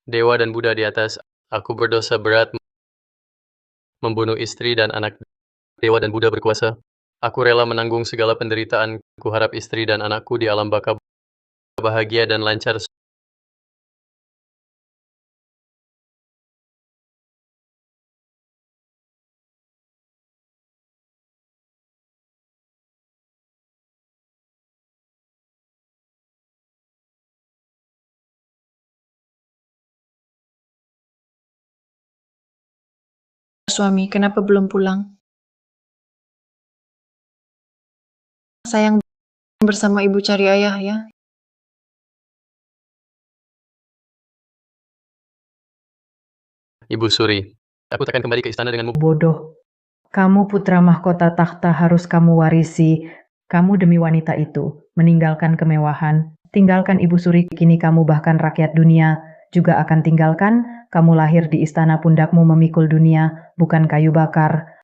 Dewa dan Buddha di atas, aku berdosa berat membunuh istri dan anak. Dewa dan Buddha berkuasa. Aku rela menanggung segala penderitaan. Kuharap istri dan anakku di alam baka bahagia dan lancar. Suami, kenapa belum pulang? Sayang bersama ibu cari ayah ya. Ibu Suri, aku takkan kembali ke istana denganmu. Bodoh. Kamu putra mahkota takhta harus kamu warisi. Kamu demi wanita itu, meninggalkan kemewahan, tinggalkan Ibu Suri, kini kamu bahkan rakyat dunia juga akan tinggalkan. Kamu lahir di istana, pundakmu memikul dunia, bukan kayu bakar.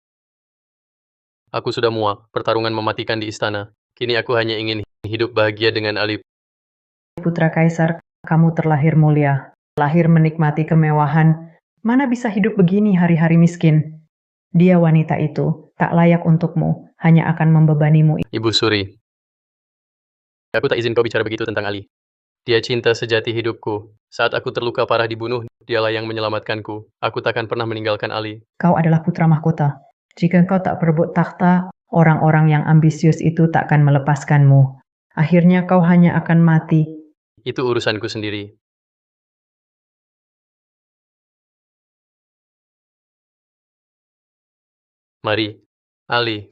Aku sudah muak, pertarungan mematikan di istana. Kini aku hanya ingin hidup bahagia dengan Ali. Putra kaisar, kamu terlahir mulia, lahir menikmati kemewahan. Mana bisa hidup begini hari-hari miskin? Dia wanita itu tak layak untukmu, hanya akan membebanimu. Ibu Suri, aku tak izin kau bicara begitu tentang Ali. Dia cinta sejati hidupku. Saat aku terluka parah dibunuh, dialah yang menyelamatkanku. Aku takkan pernah meninggalkan Ali. Kau adalah putra mahkota. Jika kau tak berebut takhta, orang-orang yang ambisius itu takkan melepaskanmu. Akhirnya kau hanya akan mati. Itu urusanku sendiri. Mari, Ali,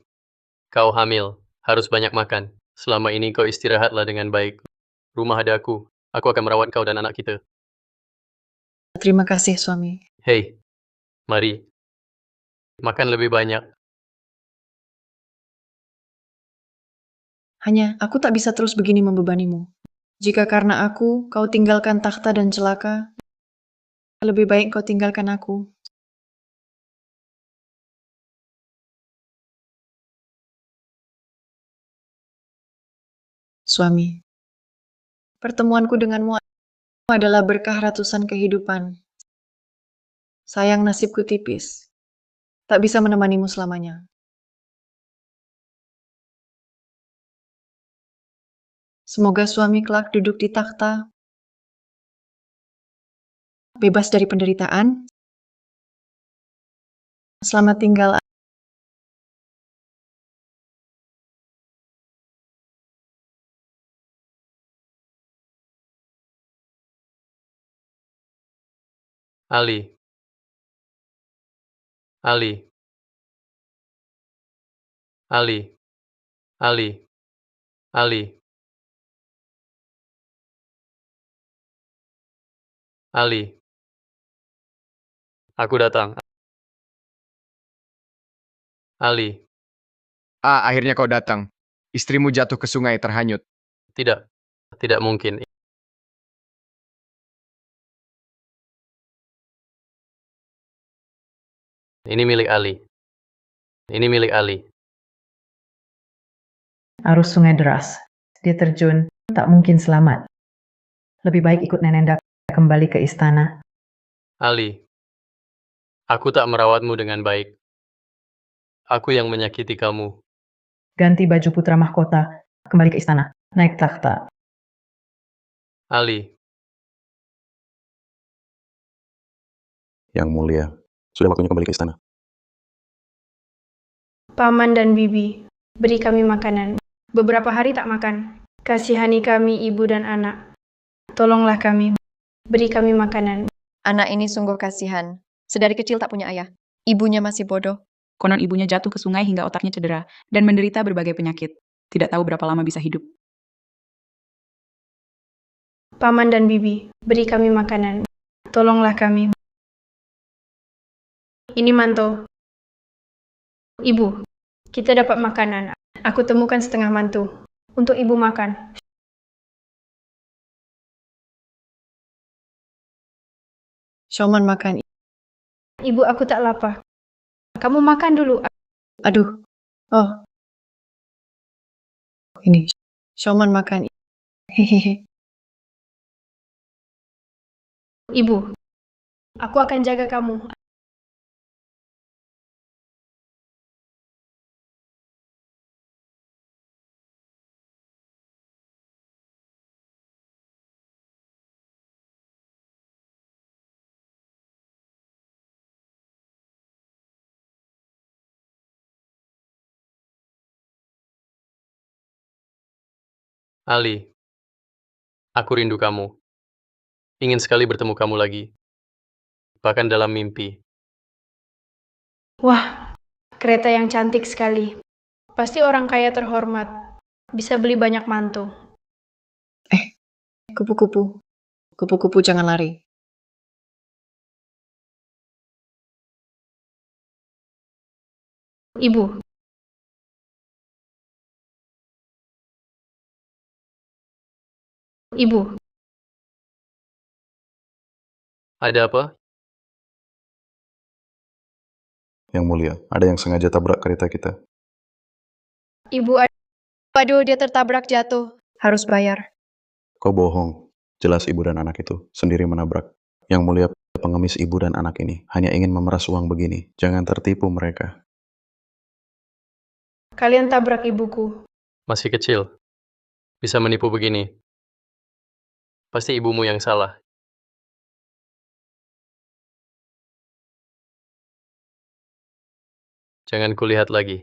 kau hamil, harus banyak makan. Selama ini kau istirahatlah dengan baik. Rumah ada aku akan merawat kau dan anak kita. Terima kasih, suami. Hei, mari, makan lebih banyak. Hanya aku tak bisa terus begini membebanimu. Jika karena aku, kau tinggalkan takhta dan celaka, lebih baik kau tinggalkan aku. Suami, pertemuanku denganmu adalah berkah ratusan kehidupan. Sayang nasibku tipis, tak bisa menemanimu selamanya. Semoga suami kelak duduk di takhta, bebas dari penderitaan. Selamat tinggal. Ali, Ali, Ali, Ali, Ali, Ali. Aku datang. Ali, Akhirnya kau datang. Istrimu jatuh ke sungai terhanyut. tidak, tidak mungkin. Ini milik Ali. Ini milik Ali. Arus sungai deras. Dia terjun, tak mungkin selamat. Lebih baik ikut Nenenda kembali ke istana. Ali, aku tak merawatmu dengan baik. Aku yang menyakiti kamu. Ganti baju putra mahkota, kembali ke istana, naik takhta. Ali, Yang mulia, sudah waktunya kembali ke istana. Paman dan Bibi, beri kami makanan. Beberapa hari tak makan. Kasihani kami, ibu dan anak. Tolonglah kami, beri kami makanan. Anak ini sungguh kasihan. Sedari kecil tak punya ayah. Ibunya masih bodoh. Konon ibunya jatuh ke sungai hingga otaknya cedera dan menderita berbagai penyakit. Tidak tahu berapa lama bisa hidup. Paman dan Bibi, beri kami makanan. Tolonglah kami. Ini manto. Ibu, kita dapat makanan. Aku temukan setengah mantu. Untuk ibu makan. Shoman makan. Ibu, aku tak lapar. Kamu makan dulu. Aduh. Oh. Ini. Shoman makan. Hehehe. Ibu, Aku akan jaga kamu. Ali, aku rindu kamu. Ingin sekali bertemu kamu lagi. Bahkan dalam mimpi. Wah, kereta yang cantik sekali. Pasti orang kaya terhormat. Bisa beli banyak mantu. Kupu-kupu. Kupu-kupu jangan lari. Ibu. Ibu. Ada apa? Yang mulia, ada yang sengaja tabrak kereta kita. Ibu, Waduh, dia tertabrak jatuh. Harus bayar. Kau bohong. Jelas ibu dan anak itu sendiri menabrak. Yang mulia, pengemis ibu dan anak ini hanya ingin memeras uang begini. Jangan tertipu mereka. kalian tabrak ibuku. Masih kecil. Bisa menipu begini. Pasti ibumu yang salah. Jangan kulihat lagi.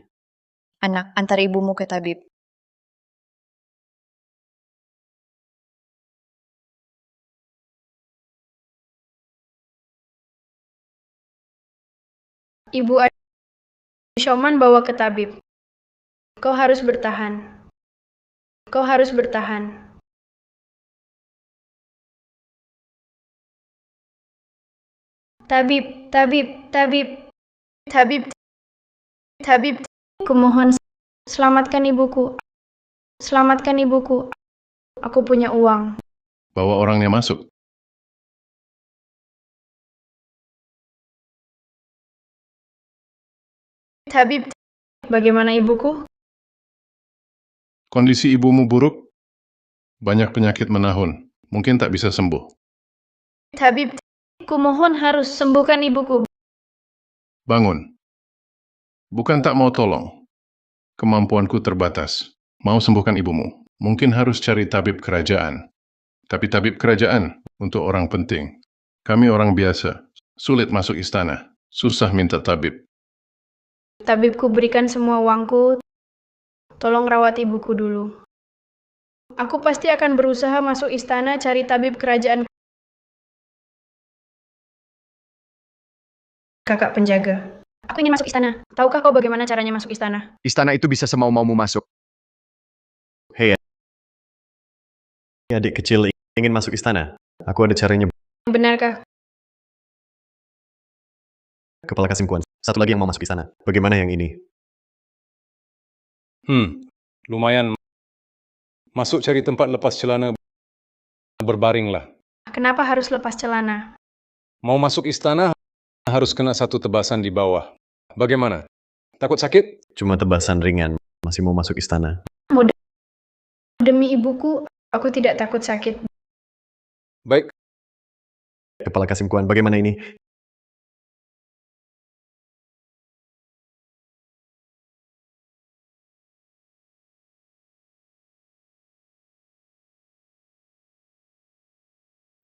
Anak, antar ibumu ke tabib. Ibu, Shoman bawa ke tabib. Kau harus bertahan. Kau harus bertahan. Tabib, tabib, tabib, tabib, tabib. Kumohon, selamatkan ibuku. Selamatkan ibuku. Aku punya uang. Bawa orangnya masuk. Tabib, bagaimana ibuku? Kondisi ibumu buruk, banyak penyakit menahun, mungkin tak bisa sembuh. Tabib, kumohon harus sembuhkan ibuku. Bangun. Bukan tak mau tolong. Kemampuanku terbatas. Mau sembuhkan ibumu. Mungkin harus cari tabib kerajaan. Tapi tabib kerajaan untuk orang penting. Kami orang biasa. Sulit masuk istana. Susah minta tabib. Tabibku berikan semua uangku. Tolong rawat ibuku dulu. Aku pasti akan berusaha masuk istana cari tabib kerajaan. Kakak penjaga. Aku ingin masuk istana. Tahukah kau bagaimana caranya masuk istana? Istana itu bisa semau-maumu masuk. Adik kecil ingin masuk istana. Aku ada caranya. Benarkah? Kepala Kasimkuan. Satu lagi yang mau masuk istana. Bagaimana yang ini? Lumayan. Masuk cari tempat lepas celana, berbaringlah. Kenapa harus lepas celana? Mau masuk istana, harus kena satu tebasan di bawah. Bagaimana? Takut sakit? Cuma tebasan ringan. Masih mau masuk istana. Demi ibuku, aku tidak takut sakit. Baik. Kepala Kasimkuan, bagaimana ini?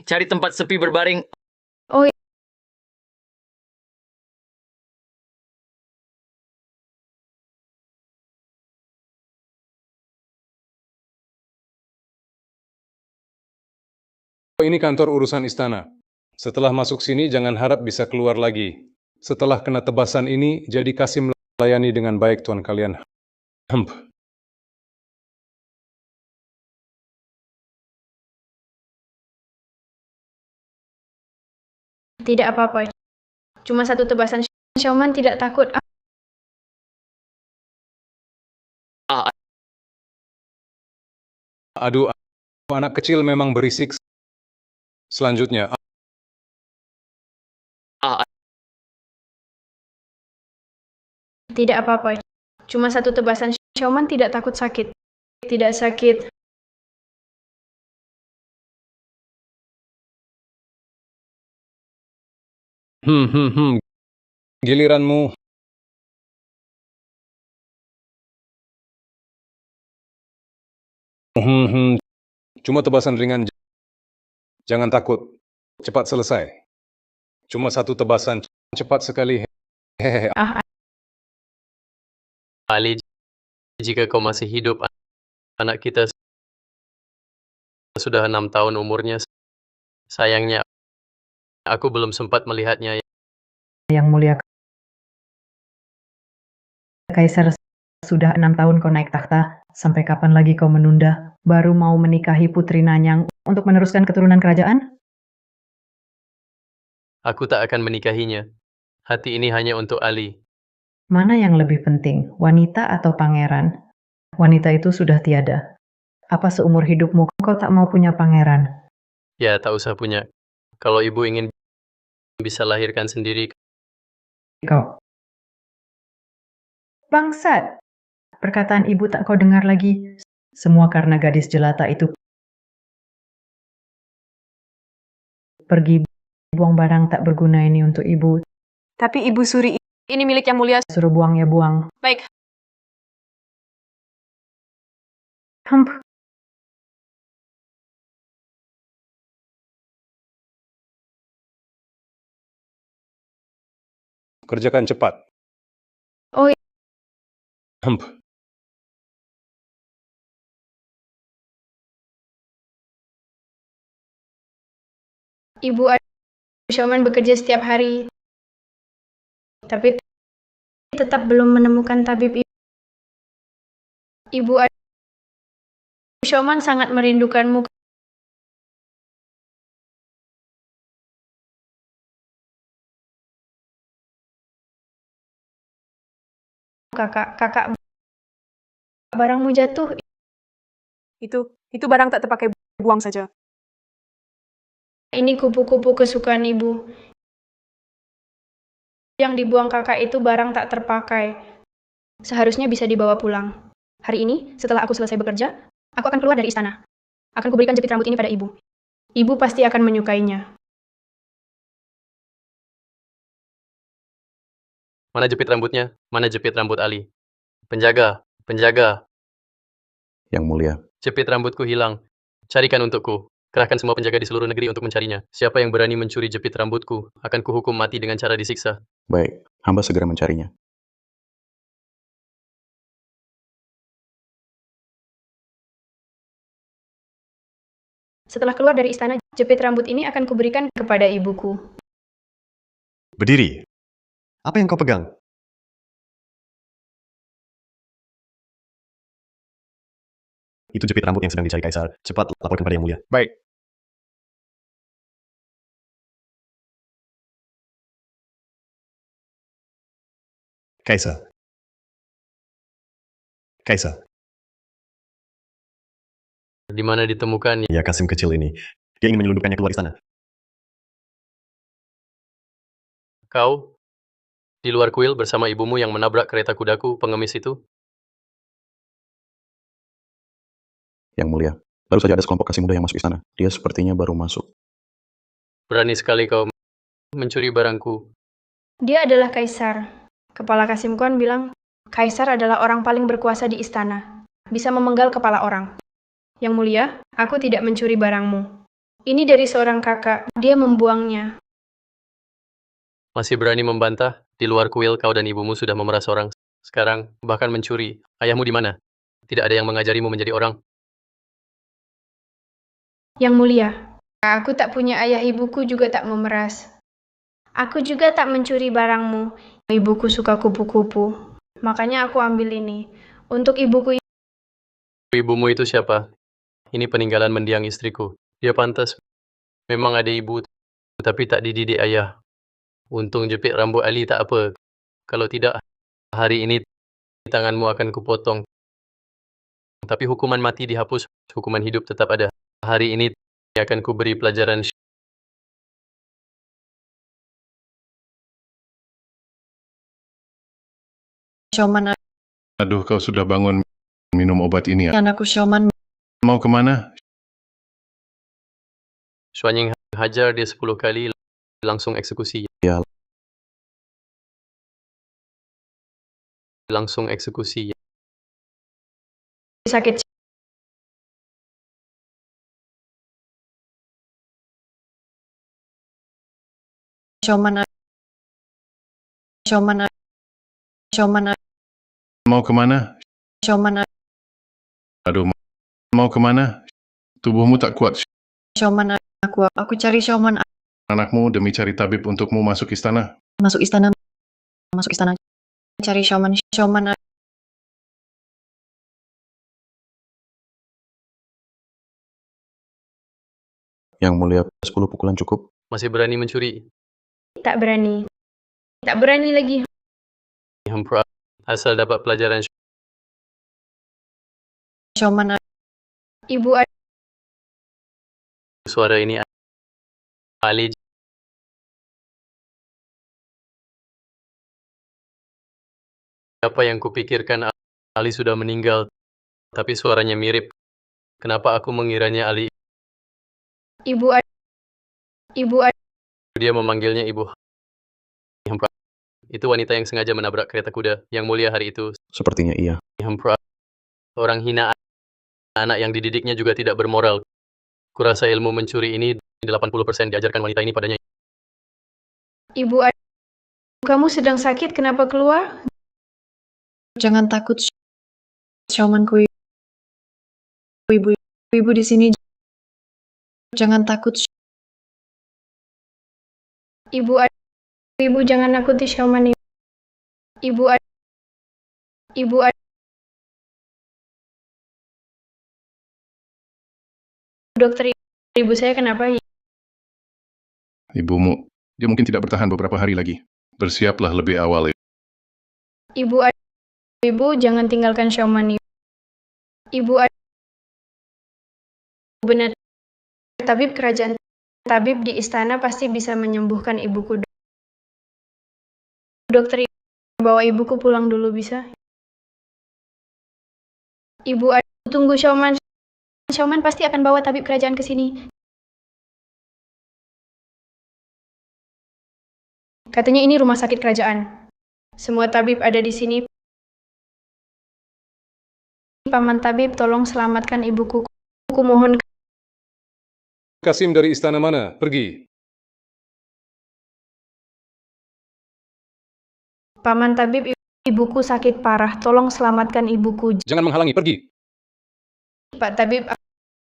Cari tempat sepi berbaring. Oh, Ini kantor urusan istana. Setelah masuk sini, jangan harap bisa keluar lagi. Setelah kena tebasan ini, jadi Kasim melayani dengan baik tuan kalian. tidak apa-apa. Cuma satu tebasan. Shoman tidak takut. Aduh, anak kecil memang berisik. Selanjutnya, Tidak apa-apa. Cuma satu tebasan. Shoman tidak takut sakit. Tidak sakit. Giliranmu. Cuma tebasan ringan. Jangan takut. Cepat selesai. Cuma satu tebasan. Cepat sekali. Hehehe. Ali, jika kau masih hidup, anak kita sudah 6 tahun umurnya. Sayangnya, aku belum sempat melihatnya. Yang mulia Kaisar, sudah 6 tahun kau naik takhta. Sampai kapan lagi kau menunda? Baru mau menikahi Putri Nanyang untuk meneruskan keturunan kerajaan? Aku tak akan menikahinya. Hati ini hanya untuk Ali. Mana yang lebih penting, wanita atau pangeran? Wanita itu sudah tiada. Apa seumur hidupmu kau tak mau punya pangeran? Ya, tak usah punya. Kalau ibu ingin bisa lahirkan sendiri. Kau. Bangsat! Perkataan ibu tak kau dengar lagi. Semua karena gadis jelata itu pergi buang barang tak berguna ini untuk ibu. Tapi Ibu Suri, ini milik Yang Mulia. Suruh buang ya buang. Baik. Kerjakan cepat. Oh, Ibu Shoman bekerja setiap hari, tapi tetap belum menemukan tabib. Ibu Shoman sangat merindukanmu. Kakak, barangmu jatuh. Itu barang tak terpakai, buang saja. Ini kupu-kupu kesukaan ibu. Yang dibuang kakak itu barang tak terpakai. Seharusnya bisa dibawa pulang. Hari ini, setelah aku selesai bekerja, aku akan keluar dari istana. Akan kuberikan jepit rambut ini pada ibu. Ibu pasti akan menyukainya. Mana jepit rambutnya? Mana jepit rambut Ali? Penjaga, penjaga. Yang mulia. Jepit rambutku hilang. Carikan untukku. Kerahkan semua penjaga di seluruh negeri untuk mencarinya. Siapa yang berani mencuri jepit rambutku, akan kuhukum mati dengan cara disiksa. Baik, hamba segera mencarinya. Setelah keluar dari istana, jepit rambut ini akan kuberikan kepada ibuku. Berdiri. Apa yang kau pegang? Itu jepit rambut yang sedang dicari Kaisar. Cepat laporkan pada Yang Mulia. Baik. Kaisar. Kaisar. Di mana ditemukannya? Ya, Kasim kecil ini. Dia ingin menyelundupkannya keluar istana. Kau? Di luar kuil bersama ibumu yang menabrak kereta kudaku, pengemis itu? Yang mulia. Baru saja ada sekelompok kasih muda yang masuk istana. Dia sepertinya baru masuk. Berani sekali kau mencuri barangku. Dia adalah Kaisar. Kepala Kasim Khan bilang, Kaisar adalah orang paling berkuasa di istana. Bisa memenggal kepala orang. Yang mulia, aku tidak mencuri barangmu. Ini dari seorang kakak. Dia membuangnya. Masih berani membantah? Di luar kuil kau dan ibumu sudah memeras orang. Sekarang bahkan mencuri. Ayahmu di mana? Tidak ada yang mengajarimu menjadi orang. Yang mulia, aku tak punya ayah, ibuku juga tak memeras. Aku juga tak mencuri barangmu. Ibuku suka kupu-kupu. Makanya aku ambil ini. Untuk ibuku. Ibumu itu siapa? Ini peninggalan mendiang istriku. Dia pantas. Memang ada ibu, tapi tak dididik ayah. Untung jepit rambut Ali tak apa. Kalau tidak, hari ini tanganmu akan kupotong. Tapi hukuman mati dihapus, hukuman hidup tetap ada. Hari ini akan kuberi pelajaran. Shoman, Aduh, kau sudah bangun minum obat ini ya? anakku Shoman. Mau kemana? Suanying hajar dia 10 kali, langsung eksekusi. Ya, langsung eksekusi. Sakit. Sioman Mau kemana? Aduh, mau kemana? Tubuhmu tak kuat. aku cari Sioman Anakmu demi cari tabib untukmu masuk istana. masuk istana cari Sioman Yang mulia, 10 pukulan cukup. Masih berani mencuri? Tak berani. Tak berani lagi. Hempra, asal dapat pelajaran. Sioman Ibu Suara ini Ali. Apa yang kupikirkan Ali sudah meninggal, tapi suaranya mirip. Kenapa aku mengiranya Ali? Ibu Dia memanggilnya Ibu. Hempra. Itu wanita yang sengaja menabrak kereta kuda yang mulia hari itu. Sepertinya iya. Hempra. Orang hina, anak yang dididiknya juga tidak bermoral. Kurasa ilmu mencuri ini 80% diajarkan wanita ini padanya. Ibu kamu sedang sakit, kenapa keluar? jangan takut Siomanku ibu di sini jangan takut Ibu jangan nakuti Sioman. Ibu dokter, ibu saya kenapa? Ibumu, dia mungkin tidak bertahan beberapa hari lagi. Bersiaplah lebih awal. Ibu jangan tinggalkan Sioman. Ibu benar. Tabib kerajaan, tabib di istana pasti bisa menyembuhkan ibuku. Dokter, bawa ibuku pulang dulu bisa? Ibu tunggu Sioman. Sioman pasti akan bawa tabib kerajaan ke sini. Katanya ini rumah sakit kerajaan. Semua tabib ada di sini. Paman tabib, tolong selamatkan ibuku. Aku mohon. Kasim dari istana mana? Pergi. Paman tabib, ibuku sakit parah. Tolong selamatkan ibuku. Jangan menghalangi, pergi. Pak tabib,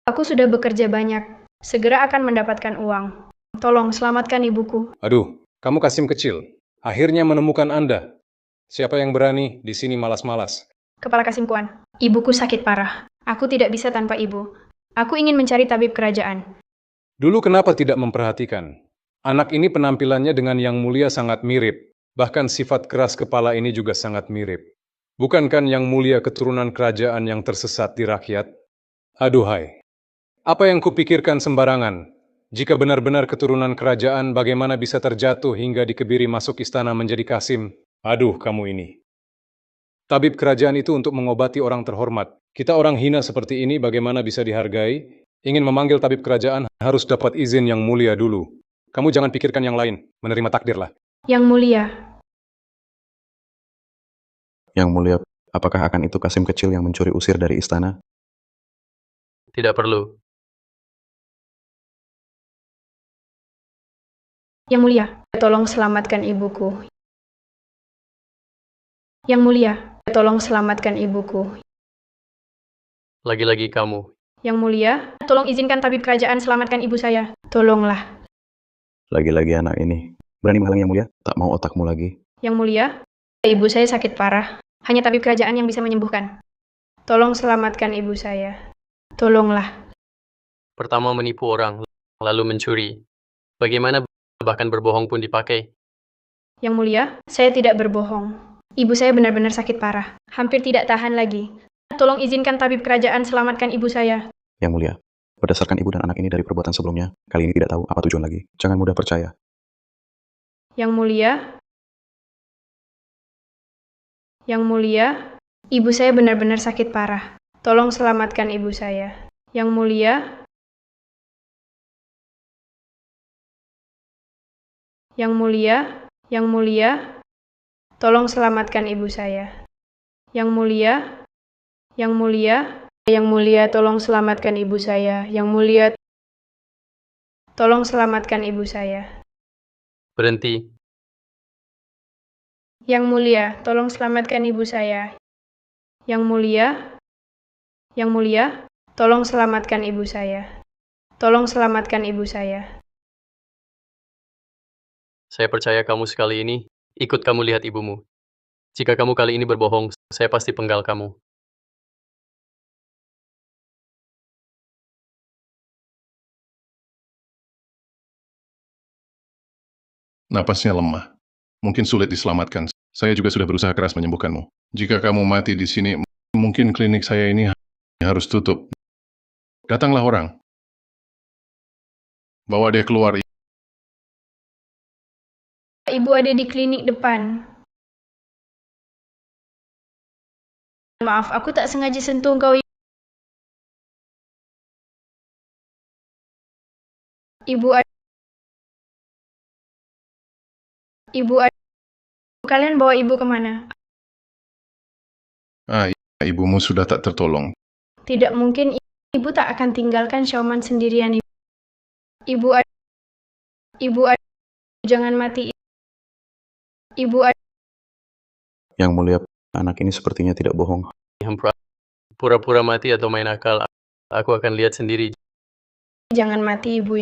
aku sudah bekerja banyak. Segera akan mendapatkan uang. Tolong selamatkan ibuku. Aduh, kamu Kasim kecil. Akhirnya menemukan Anda. Siapa yang berani di sini malas-malas? Kepala Kasim Kuan, ibuku sakit parah. Aku tidak bisa tanpa ibu. Aku ingin mencari tabib kerajaan. Dulu kenapa tidak memperhatikan? Anak ini penampilannya dengan yang mulia sangat mirip. Bahkan sifat keras kepala ini juga sangat mirip. Bukankah yang mulia keturunan kerajaan yang tersesat di rakyat? Aduhai, apa yang kupikirkan sembarangan? Jika benar-benar keturunan kerajaan, bagaimana bisa terjatuh hingga dikebiri masuk istana menjadi Kasim? Aduh, kamu ini. Tabib kerajaan itu untuk mengobati orang terhormat. Kita orang hina seperti ini bagaimana bisa dihargai? Ingin memanggil tabib kerajaan harus dapat izin yang mulia dulu. Kamu jangan pikirkan yang lain, menerima takdirlah. Yang mulia. Yang mulia, apakah akan itu Kasim kecil yang mencuri usir dari istana? Tidak perlu. Yang mulia, tolong selamatkan ibuku. Yang mulia, tolong selamatkan ibuku. Lagi-lagi kamu. Yang mulia, tolong izinkan tabib kerajaan selamatkan ibu saya. Tolonglah. Lagi-lagi anak ini. Berani menghalangi yang mulia? Tak mau otakmu lagi. Yang mulia, ibu saya sakit parah. Hanya tabib kerajaan yang bisa menyembuhkan. Tolong selamatkan ibu saya. Tolonglah. Pertama menipu orang, lalu mencuri. Bagaimana bahkan berbohong pun dipakai? Yang mulia, saya tidak berbohong. Ibu saya benar-benar sakit parah. Hampir tidak tahan lagi. Tolong izinkan tabib kerajaan selamatkan ibu saya. Yang mulia, berdasarkan ibu dan anak ini dari perbuatan sebelumnya, kali ini tidak tahu apa tujuan lagi. Jangan mudah percaya. Yang mulia, ibu saya benar-benar sakit parah. Tolong selamatkan ibu saya. Yang mulia, tolong selamatkan ibu saya. Yang mulia, yang mulia, yang mulia, tolong selamatkan ibu saya. Yang mulia, tolong selamatkan ibu saya. Berhenti. Yang mulia, tolong selamatkan ibu saya. Yang mulia, tolong selamatkan ibu saya. Tolong selamatkan ibu saya. Saya percaya kamu sekali ini. Ikut kamu lihat ibumu. Jika kamu kali ini berbohong, saya pasti penggal kamu. Napasnya lemah. Mungkin sulit diselamatkan. Saya juga sudah berusaha keras menyembuhkanmu. Jika kamu mati di sini, mungkin klinik saya ini harus tutup. Datanglah orang. Bawa dia keluar. Ibu ada di klinik depan. Maaf, aku tak sengaja sentuh kau. Kalian bawa ibu kemana? Ibumu sudah tak tertolong. Tidak mungkin, ibu tak akan tinggalkan Xiaoman sendirian. Ibu, jangan mati. Yang mulia, anak ini sepertinya tidak bohong. Pura-pura mati atau main akal, aku akan lihat sendiri. Jangan mati, ibu.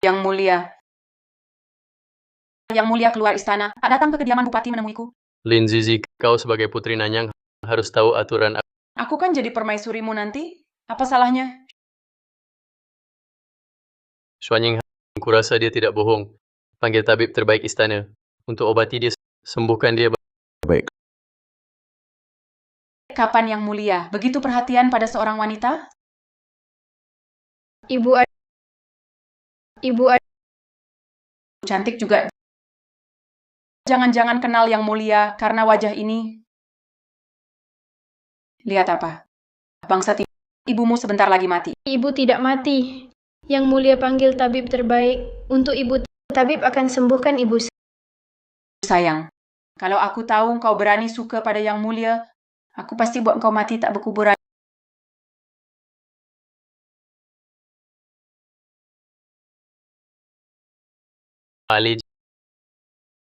Yang mulia keluar istana. Tak datang ke kediaman bupati menemuiku. Lin Zizi, kau sebagai putri Nanyang harus tahu aturan. Aku kan jadi permaisurimu nanti. Apa salahnya? Xuanying, kurasa dia tidak bohong. Panggil tabib terbaik istana. Untuk obati dia, sembuhkan dia. Baik. Kapan yang mulia begitu perhatian pada seorang wanita? Ibu cantik juga. Jangan-jangan kenal yang mulia karena wajah ini. Lihat apa? Bangsat, ibumu sebentar lagi mati. Ibu tidak mati. Yang mulia panggil tabib terbaik. Untuk ibu, tabib akan sembuhkan ibu. Sayang, kalau aku tahu kau berani suka pada yang mulia, aku pasti buat kau mati tak berkuburan. Ali,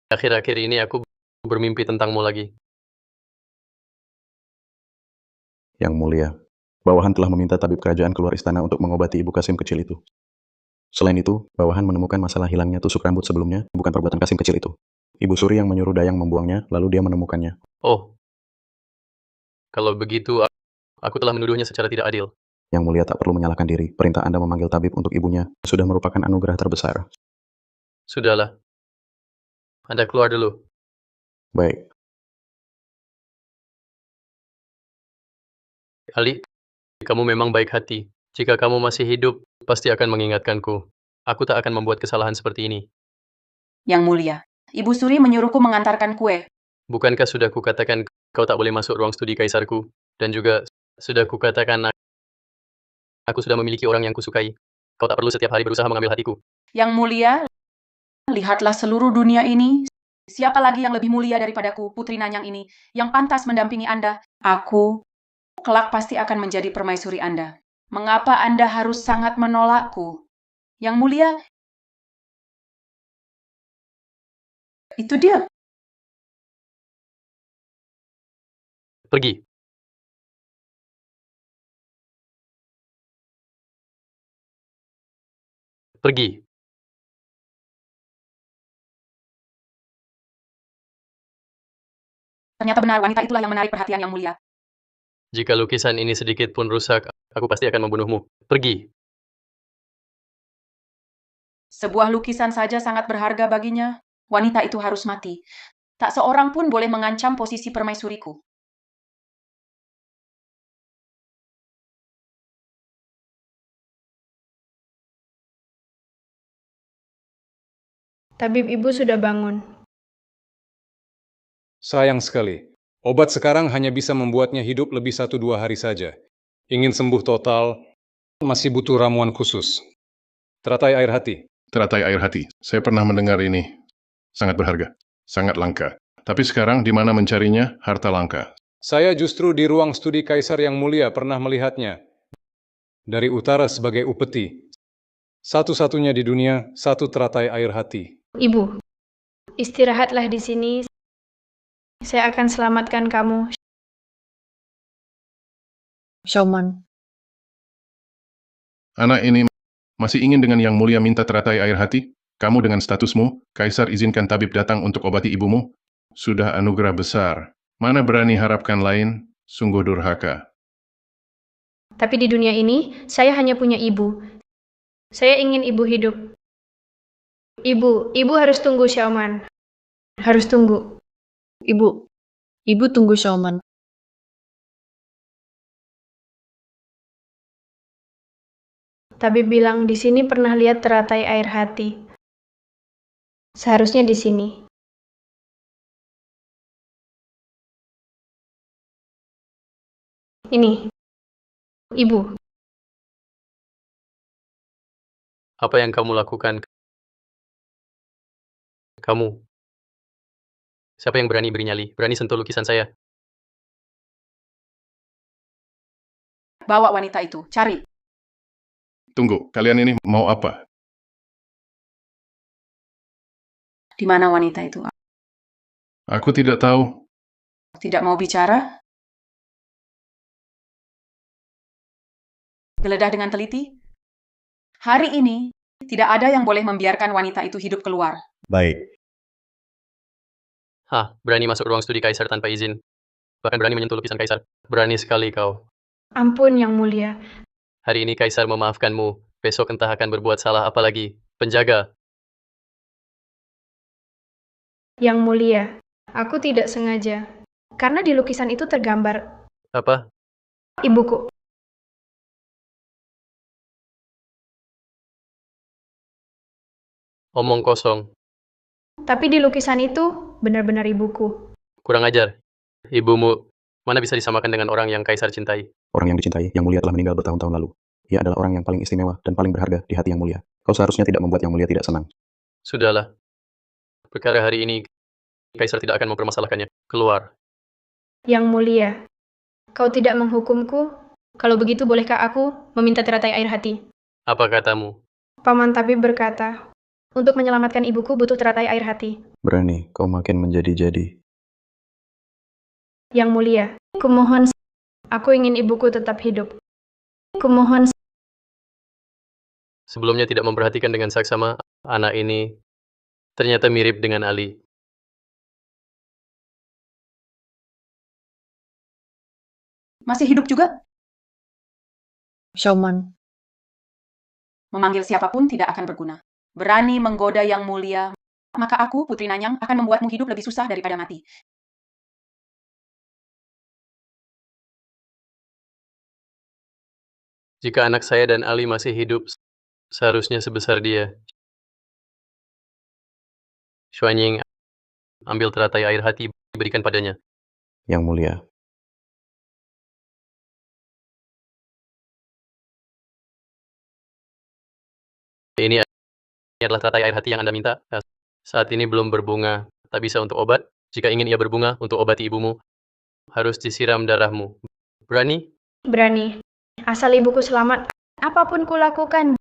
akhir-akhir ini aku bermimpi tentangmu lagi. Yang mulia, bawahan telah meminta tabib kerajaan keluar istana untuk mengobati Ibu Kasim kecil itu. Selain itu, bawahan menemukan masalah hilangnya tusuk rambut sebelumnya bukan perbuatan Kasim kecil itu. Ibu Suri yang menyuruh Dayang membuangnya, lalu dia menemukannya. Oh, kalau begitu, aku telah menuduhnya secara tidak adil. Yang mulia tak perlu menyalahkan diri. Perintah Anda memanggil tabib untuk ibunya sudah merupakan anugerah terbesar. Sudahlah. Anda keluar dulu. Baik. Ali, kamu memang baik hati. Jika kamu masih hidup, pasti akan mengingatkanku. Aku tak akan membuat kesalahan seperti ini. Yang mulia, Ibu Suri menyuruhku mengantarkan kue. Bukankah sudah kukatakan kau tak boleh masuk ruang studi kaisarku? Dan juga sudah kukatakan aku sudah memiliki orang yang kusukai. Kau tak perlu setiap hari berusaha mengambil hatiku. Yang mulia, lihatlah seluruh dunia ini. Siapa lagi yang lebih mulia daripadaku, Putri Nanyang ini, yang pantas mendampingi Anda? Aku, kelak pasti akan menjadi permaisuri Anda. Mengapa Anda harus sangat menolakku? Yang mulia, itu dia. Pergi. Pergi. Ternyata benar wanita itulah yang menarik perhatian yang mulia. Jika lukisan ini sedikit pun rusak, aku pasti akan membunuhmu. Pergi. Sebuah lukisan saja sangat berharga baginya. Wanita itu harus mati. Tak seorang pun boleh mengancam posisi permaisuriku. Tabib ibu sudah bangun. Sayang sekali. Obat sekarang hanya bisa membuatnya hidup lebih 1-2 hari saja. Ingin sembuh total, masih butuh ramuan khusus. Teratai air hati. teratai air hati. Saya pernah mendengar ini. Sangat berharga, sangat langka. Tapi sekarang di mana mencarinya? Harta langka. Saya justru di ruang studi Kaisar yang mulia pernah melihatnya. Dari utara sebagai upeti. Satu-satunya di dunia, satu teratai air hati. Ibu, istirahatlah di sini. Saya akan selamatkan kamu. Shauman, Anak ini masih ingin dengan yang mulia minta teratai air hati? Kamu dengan statusmu, Kaisar izinkan tabib datang untuk obati ibumu? Sudah anugerah besar. Mana berani harapkan lain? Sungguh durhaka. Tapi di dunia ini, saya hanya punya ibu. Saya ingin ibu hidup. Ibu harus tunggu, Shauman. Harus tunggu. Ibu tunggu Shauman. Tabib bilang di sini pernah lihat teratai air hati. Seharusnya di sini. Ini. Ibu. Apa yang kamu lakukan? Kamu. Siapa yang berani beri nyali? Berani sentuh lukisan saya? Bawa wanita itu, cari. Tunggu, kalian ini mau apa? Di mana wanita itu? Aku tidak tahu. Tidak mau bicara? Geledah dengan teliti. Hari ini, tidak ada yang boleh membiarkan wanita itu hidup keluar. Baik. Hah, berani masuk ruang studi Kaisar tanpa izin. Bahkan berani menyentuh lukisan Kaisar. Berani sekali kau. Ampun, Yang Mulia. Hari ini Kaisar memaafkanmu. Besok entah akan berbuat salah apa lagi. Penjaga. Yang Mulia, aku tidak sengaja. Karena di lukisan itu tergambar Apa? ibuku. Omong kosong. Tapi di lukisan itu benar-benar ibuku. Kurang ajar. Ibumu mana bisa disamakan dengan orang yang Kaisar cintai? Orang yang dicintai, yang mulia telah meninggal bertahun-tahun lalu. Ia adalah orang yang paling istimewa dan paling berharga di hati yang mulia. Kau seharusnya tidak membuat yang mulia tidak senang. Sudahlah. Perkara hari ini, Kaisar tidak akan mempermasalahkannya. Keluar. Yang Mulia, kau tidak menghukumku? Kalau begitu bolehkah aku meminta teratai air hati? Apa katamu? Paman Tabib berkata, untuk menyelamatkan ibuku butuh teratai air hati. Berani, kau makin menjadi-jadi. Yang Mulia, kumohon, aku ingin ibuku tetap hidup. Kumohon. Sebelumnya tidak memperhatikan dengan saksama, anak ini ternyata mirip dengan Ali. Masih hidup juga? Shauman, Memanggil siapapun tidak akan berguna. Berani menggoda Yang Mulia, maka aku, Putri Nanyang, akan membuatmu hidup lebih susah daripada mati. Jika anak saya dan Ali masih hidup, seharusnya sebesar dia. Xuanying, ambil teratai air hati, berikan padanya. Yang mulia. Ini adalah teratai air hati yang Anda minta. Saat ini belum berbunga, tak bisa untuk obat. Jika ingin ia berbunga untuk obati ibumu, harus disiram darahmu. Berani? Berani. Asal ibuku selamat, apapun kulakukan.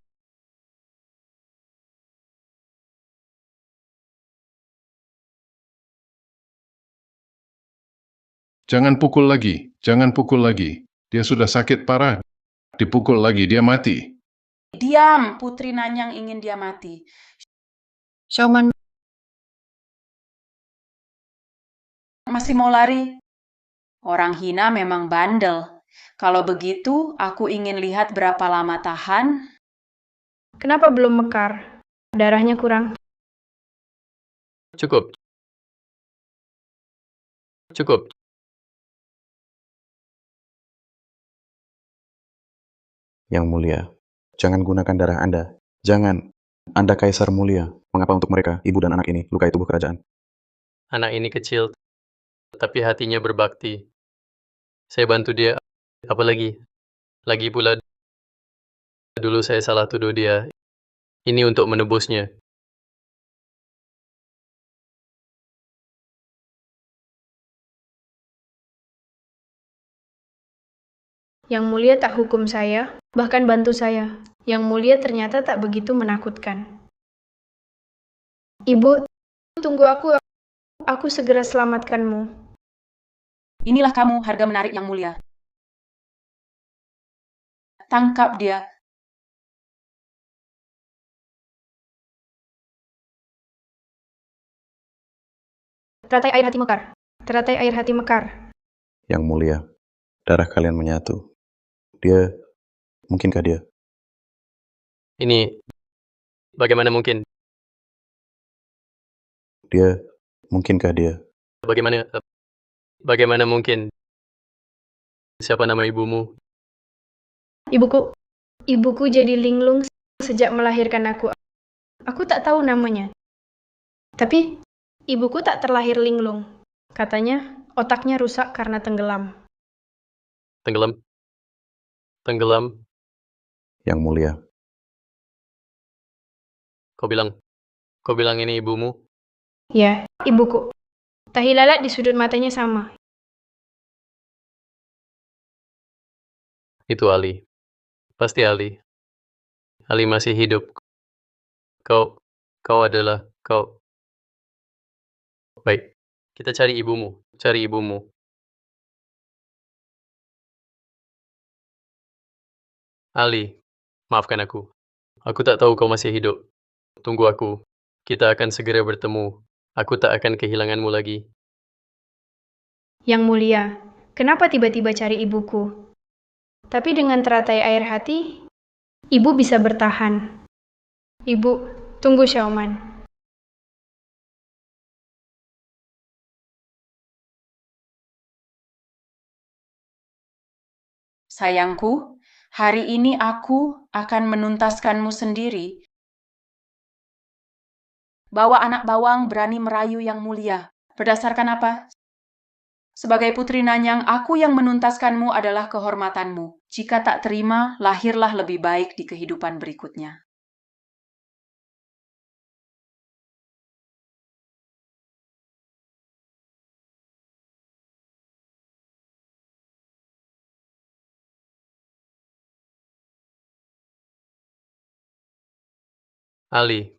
Jangan pukul lagi, jangan pukul lagi. Dia sudah sakit parah. Dipukul lagi, dia mati. Diam, Putri Nanyang ingin dia mati. Shauman, Masih mau lari? Orang hina memang bandel. Kalau begitu, aku ingin lihat berapa lama tahan. Kenapa belum mekar? Darahnya kurang. Cukup. Cukup. Yang mulia, jangan gunakan darah Anda. Jangan. Anda Kaisar mulia. Mengapa untuk mereka, ibu dan anak ini, lukai tubuh kerajaan? Anak ini kecil, tapi hatinya berbakti. Saya bantu dia, apalagi? Lagi pula, dulu saya salah tuduh dia. Ini untuk menebusnya. Yang Mulia tak hukum saya, bahkan bantu saya. Yang Mulia ternyata tak begitu menakutkan. Ibu, tunggu aku segera selamatkanmu. Inilah kamu harga menarik Yang Mulia. Tangkap dia. Teratai air hati mekar. Teratai air hati mekar. Yang Mulia, darah kalian menyatu. Dia, mungkinkah dia? Ini, bagaimana mungkin? Dia, mungkinkah dia? Bagaimana mungkin? Siapa nama ibumu? Ibuku jadi linglung sejak melahirkan aku. Aku tak tahu namanya. Tapi, ibuku tak terlahir linglung. Katanya, otaknya rusak karena tenggelam. Tenggelam? Yang Mulia. Kau bilang ini ibumu? Ya, ibuku. Tahi lalat di sudut matanya sama. Itu Ali. Pasti Ali. Ali masih hidup. Kau adalah. Baik, kita cari ibumu. Ali, maafkan aku. Aku tak tahu kau masih hidup. Tunggu aku. Kita akan segera bertemu. Aku tak akan kehilanganmu lagi. Yang Mulia, kenapa tiba-tiba cari ibuku? Tapi dengan teratai air hati, ibu bisa bertahan. Ibu, tunggu Xiaoman. Sayangku, hari ini aku akan menuntaskanmu sendiri. Bahwa anak bawang berani merayu Yang Mulia. Berdasarkan apa? Sebagai putri Nanyang, aku yang menuntaskanmu adalah kehormatanmu. Jika tak terima, lahirlah lebih baik di kehidupan berikutnya. Ali.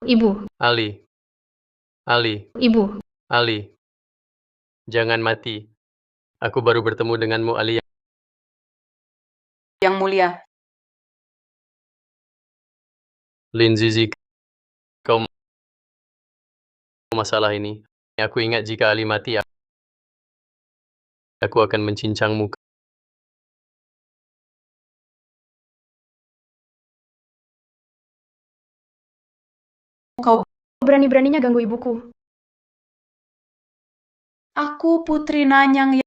Ibu. Ali. Ibu. Ali. Jangan mati. Aku baru bertemu denganmu, Ali. Yang Mulia. Lin Zizi, kau masalah ini. Aku ingat jika Ali mati, aku akan mencincangmu. Kau berani-beraninya ganggu ibuku. Aku putri Nanyang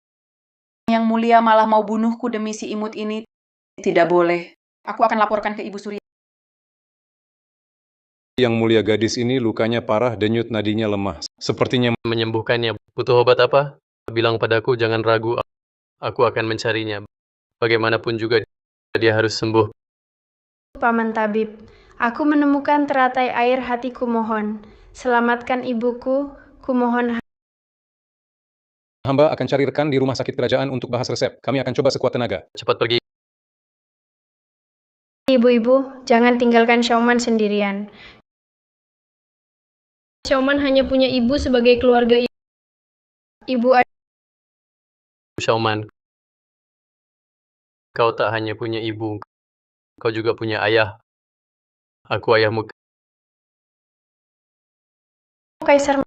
yang mulia malah mau bunuhku demi si imut ini. Tidak boleh. Aku akan laporkan ke Ibu Surya. Yang Mulia gadis ini lukanya parah, denyut nadinya lemah. Sepertinya menyembuhkannya. Butuh obat apa? Bilang padaku, jangan ragu. Aku akan mencarinya. Bagaimanapun juga dia harus sembuh. Paman Tabib, aku menemukan teratai air hati kumohon. Selamatkan ibuku, kumohon. hamba akan cari rekan di rumah sakit kerajaan untuk bahas resep. Kami akan coba sekuat tenaga. Cepat pergi. Ibu-ibu, jangan tinggalkan Xiaoman sendirian. Xiaoman hanya punya ibu sebagai keluarga ibu. Xiaoman, kau tak hanya punya ibu, kau juga punya ayah. Aku ayahmu. Kaisar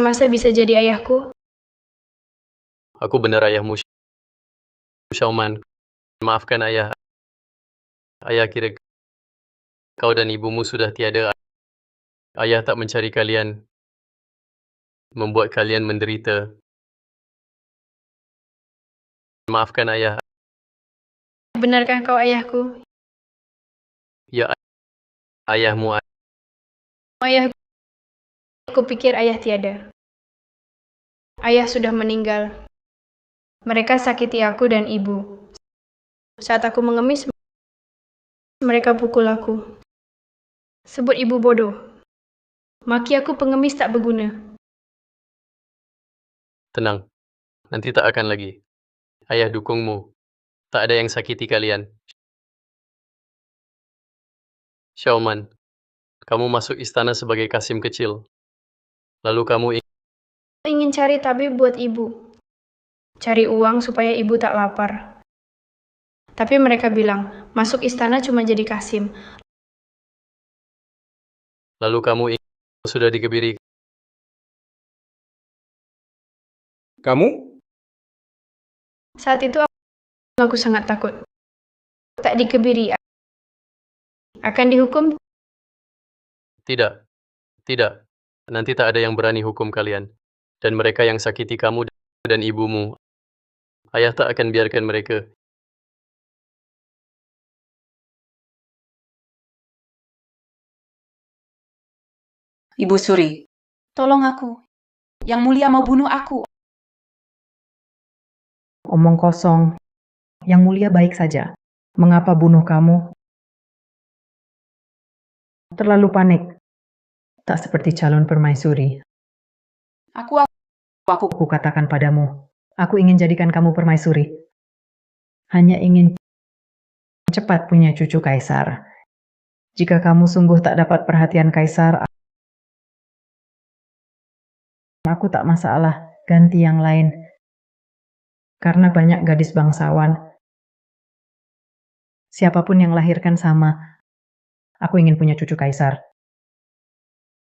masa bisa jadi ayahku? Aku benar ayahmu, Xiaoman. Maafkan ayah. Ayah kira kau dan ibumu sudah tiada. Ayah tak mencari kalian, membuat kalian menderita. Maafkan ayah. Benarkah kau ayahku? Ya, ayahmu. Ayah, aku pikir ayah tiada. Ayah sudah meninggal. Mereka sakiti aku dan ibu. Saat aku mengemis, mereka pukul aku. Sebut ibu bodoh. Maki aku pengemis tak berguna. Tenang, nanti tak akan lagi. Ayah dukungmu. Tak ada yang sakiti kalian. Xiaoman, kamu masuk istana sebagai Kasim kecil. Lalu kamu Ingin cari tabib buat ibu. Cari uang supaya ibu tak lapar. Tapi mereka bilang, masuk istana cuma jadi Kasim. Lalu kamu sudah dikebiri. Kamu? Saat itu aku sangat takut. Tak dikebiri. Akan dihukum? Tidak. Tidak. Nanti tak ada yang berani hukum kalian. Dan mereka yang sakiti kamu dan ibumu, ayah tak akan biarkan mereka. Ibu Suri, tolong aku. Yang Mulia mau bunuh aku. Omong kosong. Yang Mulia baik saja. Mengapa bunuh kamu? Terlalu panik. Tak seperti calon permaisuri. Aku Aku katakan padamu, aku ingin jadikan kamu permaisuri. Hanya ingin cepat punya cucu kaisar. Jika kamu sungguh tak dapat perhatian kaisar, aku tak masalah, ganti yang lain. Karena banyak gadis bangsawan. Siapapun yang lahirkan sama, aku ingin punya cucu kaisar.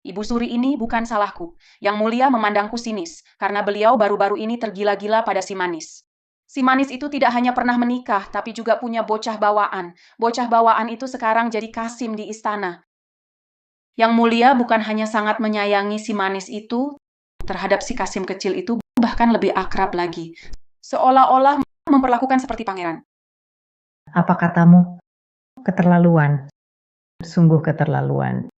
Ibu Suri ini bukan salahku. Yang Mulia memandangku sinis, karena beliau baru-baru ini tergila-gila pada si Manis. Si Manis itu tidak hanya pernah menikah, tapi juga punya bocah bawaan. Bocah bawaan itu sekarang jadi Kasim di istana. Yang Mulia bukan hanya sangat menyayangi si Manis itu, terhadap si Kasim kecil itu bahkan lebih akrab lagi. Seolah-olah memperlakukan seperti pangeran. Apa katamu? Keterlaluan. Sungguh keterlaluan.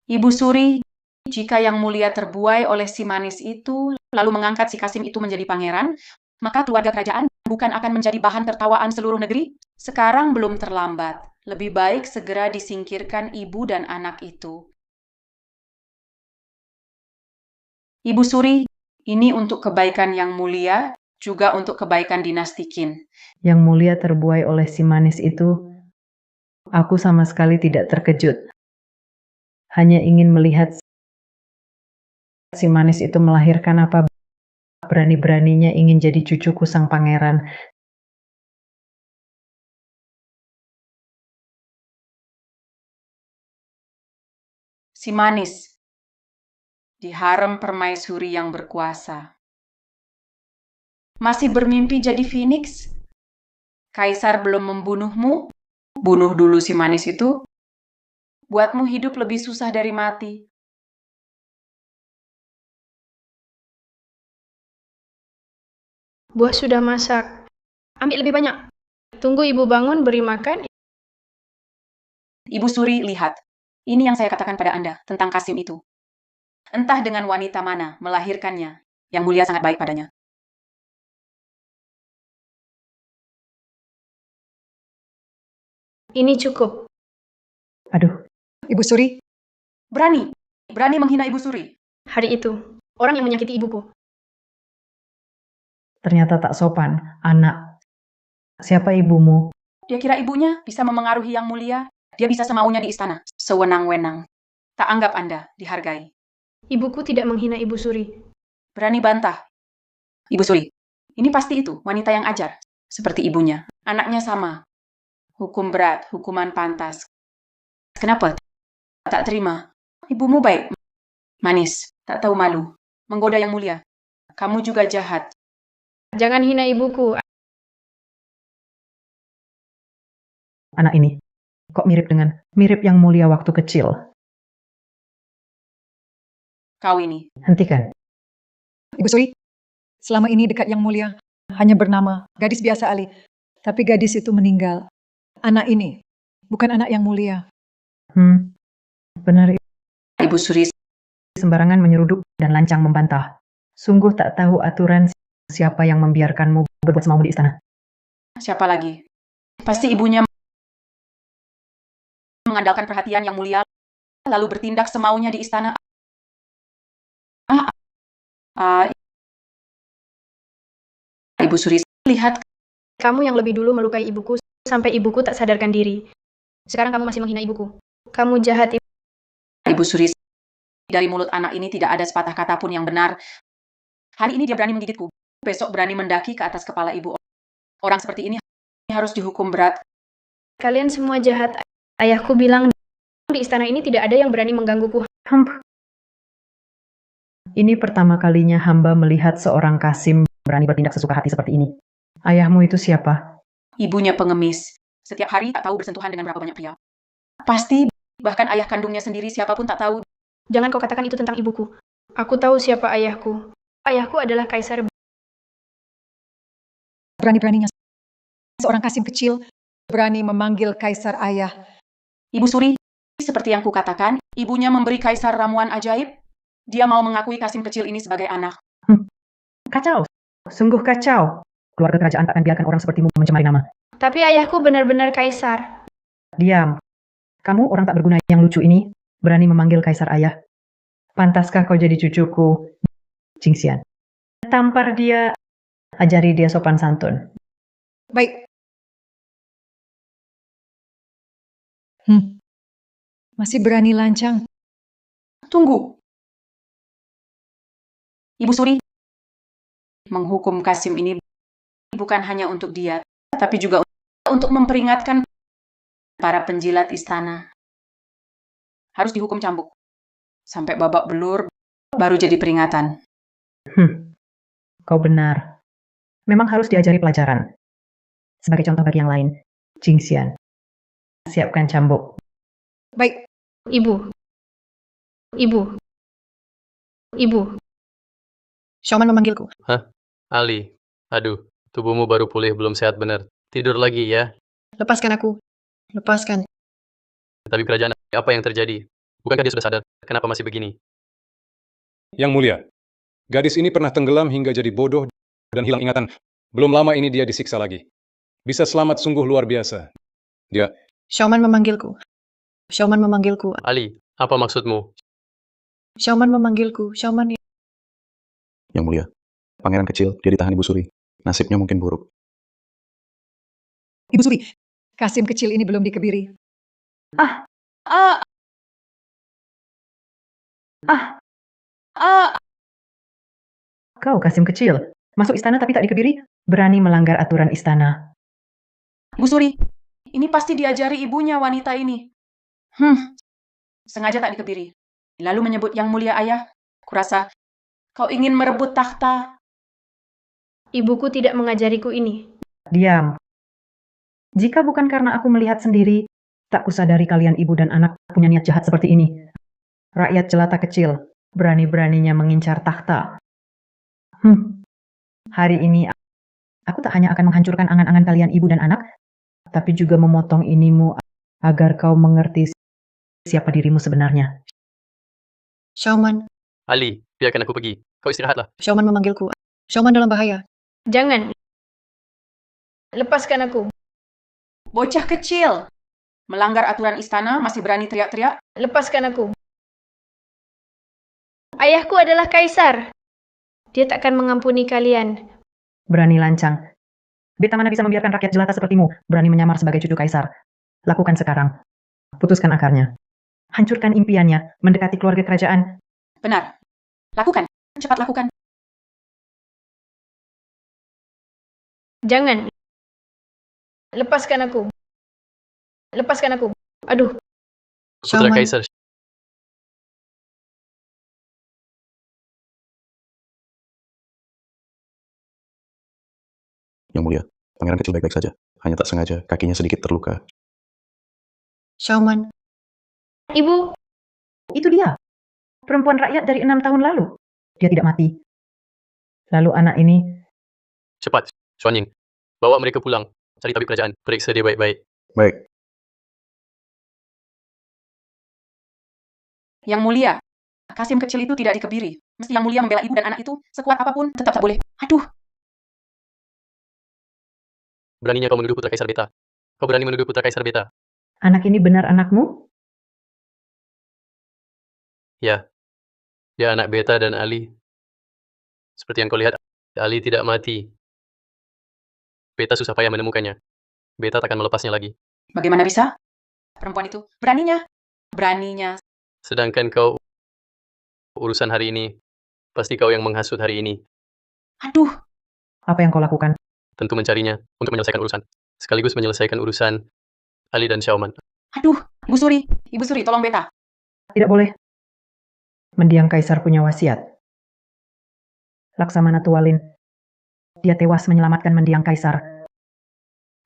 Ibu Suri, jika Yang Mulia terbuai oleh si Manis itu, lalu mengangkat si Kasim itu menjadi pangeran, maka keluarga kerajaan bukan akan menjadi bahan tertawaan seluruh negeri? Sekarang belum terlambat. Lebih baik segera disingkirkan ibu dan anak itu. Ibu Suri, ini untuk kebaikan Yang Mulia, juga untuk kebaikan dinasti Qin. Yang Mulia terbuai oleh si Manis itu, aku sama sekali tidak terkejut. Hanya ingin melihat si Manis itu melahirkan apa. Berani-beraninya ingin jadi cucuku sang pangeran. Si Manis di harem permaisuri yang berkuasa. Masih bermimpi jadi Phoenix? Kaisar belum membunuhmu? Bunuh dulu si Manis itu. Buatmu hidup lebih susah dari mati. Buah sudah masak. Ambil lebih banyak. Tunggu ibu bangun, beri makan. Ibu Suri, lihat. Ini yang saya katakan pada Anda tentang Kasim itu. Entah dengan wanita mana melahirkannya, Yang Mulia sangat baik padanya. Ini cukup. Aduh, Ibu Suri, Berani menghina Ibu Suri. Hari itu, orang yang menyakiti ibuku. ternyata tak sopan. Anak. Siapa ibumu? Dia kira ibunya bisa memengaruhi Yang Mulia. Dia bisa semaunya di istana, sewenang-wenang. Tak anggap Anda dihargai. Ibuku tidak menghina Ibu Suri. Berani bantah. Ibu Suri, ini pasti itu, wanita yang ajar. Seperti ibunya. Anaknya sama. Hukum berat, hukuman pantas. Kenapa? Tak terima. Ibumu baik. Manis, tak tahu malu. Menggoda Yang Mulia. Kamu juga jahat. Jangan hina ibuku. Anak ini. Kok mirip Yang Mulia waktu kecil? Kau ini. Hentikan. Ibu Suri, selama ini dekat Yang Mulia hanya bernama gadis biasa Ali. Tapi gadis itu meninggal. Anak ini bukan anak Yang Mulia. Benar. Ibu Suri Sembarangan menyeruduk dan lancang membantah. Sungguh tak tahu aturan siapa yang membiarkanmu berbuat semau di istana. Siapa lagi? Pasti ibunya mengandalkan perhatian Yang Mulia, lalu bertindak semaunya di istana. Ibu Suri, lihat. Kamu yang lebih dulu melukai ibuku sampai ibuku tak sadarkan diri. Sekarang kamu masih menghina ibuku. Kamu jahat, Ibu Suri, dari mulut anak ini tidak ada sepatah kata pun yang benar. Hari ini dia berani menggigitku, besok berani mendaki ke atas kepala ibu. Orang seperti ini harus dihukum berat. Kalian semua jahat. Ayahku bilang di istana ini tidak ada yang berani menggangguku. Ini pertama kalinya hamba melihat seorang Kasim berani bertindak sesuka hati seperti ini. Ayahmu itu siapa? Ibunya pengemis. Setiap hari tak tahu bersentuhan dengan berapa banyak pria. Pasti, bahkan ayah kandungnya sendiri siapapun tak tahu. Jangan kau katakan itu tentang ibuku. Aku tahu siapa ayahku. Ayahku adalah kaisar. Berani-beraninya seorang Kasim kecil berani memanggil kaisar ayah. Ibu Suri, seperti yang kukatakan, ibunya memberi kaisar ramuan ajaib. Dia mau mengakui Kasim kecil ini sebagai anak. Kacau, sungguh kacau. Keluarga kerajaan tak akan biarkan orang sepertimu mencemari nama. Tapi ayahku benar-benar kaisar. Diam. Kamu orang tak berguna yang lucu ini, berani memanggil kaisar ayah. Pantaskah kau jadi cucuku? Jingxian. Tampar dia, ajari dia sopan santun. Baik. Masih berani lancang. Tunggu. Ibu Suri, menghukum Kasim ini bukan hanya untuk dia, tapi juga untuk memperingatkan para penjilat istana. Harus dihukum cambuk. Sampai babak belur, baru jadi peringatan. Kau benar. Memang harus diajari pelajaran. Sebagai contoh bagi yang lain, Jingxian. Siapkan cambuk. Baik. Ibu. Xiaoman memanggilku. Hah? Ali, aduh, tubuhmu baru pulih belum sehat benar. Tidur lagi ya. Lepaskan aku. Lepaskan. Tapi kerajaan apa yang terjadi? Bukankah dia sudah sadar? Kenapa masih begini? Yang Mulia, gadis ini pernah tenggelam hingga jadi bodoh dan hilang ingatan. Belum lama ini dia disiksa lagi. Bisa selamat sungguh luar biasa. Dia... Xiaoman memanggilku. Xiaoman memanggilku. Ali, apa maksudmu? Xiaoman memanggilku. Xiaoman... Yang Mulia, pangeran kecil, dia ditahan Ibu Suri. Nasibnya mungkin buruk. Ibu Suri, Kasim kecil ini belum dikebiri. Kau Kasim kecil, masuk istana tapi tak dikebiri, berani melanggar aturan istana. Ibu Suri, ini pasti diajari ibunya wanita ini. Sengaja tak dikebiri. Lalu menyebut Yang Mulia ayah. Kurasa kau ingin merebut takhta. Ibuku tidak mengajariku ini. Diam. Jika bukan karena aku melihat sendiri, tak kusadari kalian ibu dan anak punya niat jahat seperti ini. Rakyat jelata kecil, berani-beraninya mengincar takhta. Hari ini, aku tak hanya akan menghancurkan angan-angan kalian ibu dan anak, tapi juga memotong inimu agar kau mengerti siapa dirimu sebenarnya. Xiaoman. Ali, biarkan aku pergi. Kau istirahatlah. Xiaoman memanggilku. Xiaoman dalam bahaya. Jangan. Lepaskan aku. Bocah kecil. Melanggar aturan istana, masih berani teriak-teriak. Lepaskan aku. Ayahku adalah kaisar. Dia tak akan mengampuni kalian. Berani lancang. Beta mana bisa membiarkan rakyat jelata sepertimu berani menyamar sebagai cucu kaisar. Lakukan sekarang. Putuskan akarnya. Hancurkan impiannya, mendekati keluarga kerajaan. Benar. Lakukan. Cepat lakukan. Jangan. Lepaskan aku. Lepaskan aku. Aduh. Putra Xiaoman. Kaisar. Yang Mulia, pangeran kecil baik-baik saja. Hanya tak sengaja, kakinya sedikit terluka. Xiaoman. Ibu. Itu dia. Perempuan rakyat dari 6 tahun lalu. Dia tidak mati. Lalu anak ini... Cepat, Xuanying. Bawa mereka pulang. Cari tabib kerajaan. Periksa dia baik-baik. Baik. Yang Mulia, Kasim kecil itu tidak dikebiri. Mesti Yang Mulia membela ibu dan anak itu, sekuat apapun, tetap tak boleh. Aduh. Beraninya kau menuduh putra Kaisar Beta. Kau berani menuduh putra Kaisar Beta? Anak ini benar anakmu? Ya, dia anak Beta dan Ali. Seperti yang kau lihat, Ali tidak mati. Beta susah payah menemukannya. Beta takkan melepasnya lagi. Bagaimana bisa? Perempuan itu beraninya. Beraninya. Sedangkan kau, urusan hari ini, pasti kau yang menghasut hari ini. Aduh, Apa yang kau lakukan? Tentu mencarinya untuk menyelesaikan urusan. Sekaligus menyelesaikan urusan Ali dan Xiaoman. aduh. Ibu Suri, tolong Beta. Tidak boleh. Mendiang Kaisar punya wasiat. Laksamana Tualin. Dia tewas menyelamatkan mendiang Kaisar.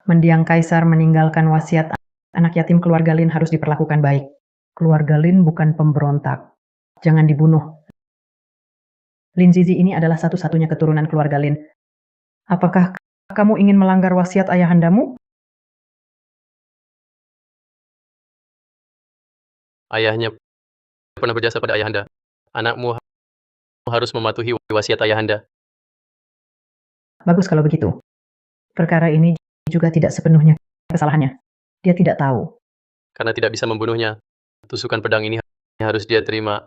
Mendiang Kaisar meninggalkan wasiat anak yatim keluarga Lin harus diperlakukan baik. Keluarga Lin bukan pemberontak. Jangan dibunuh. Lin Zizi ini adalah satu-satunya keturunan keluarga Lin. Apakah kamu ingin melanggar wasiat ayahandamu? Ayahnya pernah berjasa pada ayahanda. Anakmu harus mematuhi wasiat ayahanda. Bagus kalau begitu. Perkara ini juga tidak sepenuhnya kesalahannya. Dia tidak tahu. Karena tidak bisa membunuhnya, tusukan pedang ini harus dia terima.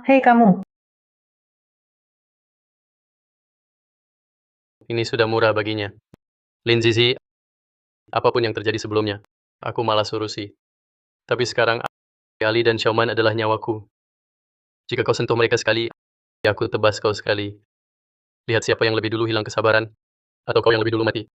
Hei kamu, Ini sudah murah baginya. Lin Zizi, apapun yang terjadi sebelumnya, aku malas urusi. Tapi sekarang Ali dan Xiaoman adalah nyawaku. Jika kau sentuh mereka sekali, aku tebas kau sekali. Lihat siapa yang lebih dulu hilang kesabaran, atau kau yang lebih dulu mati.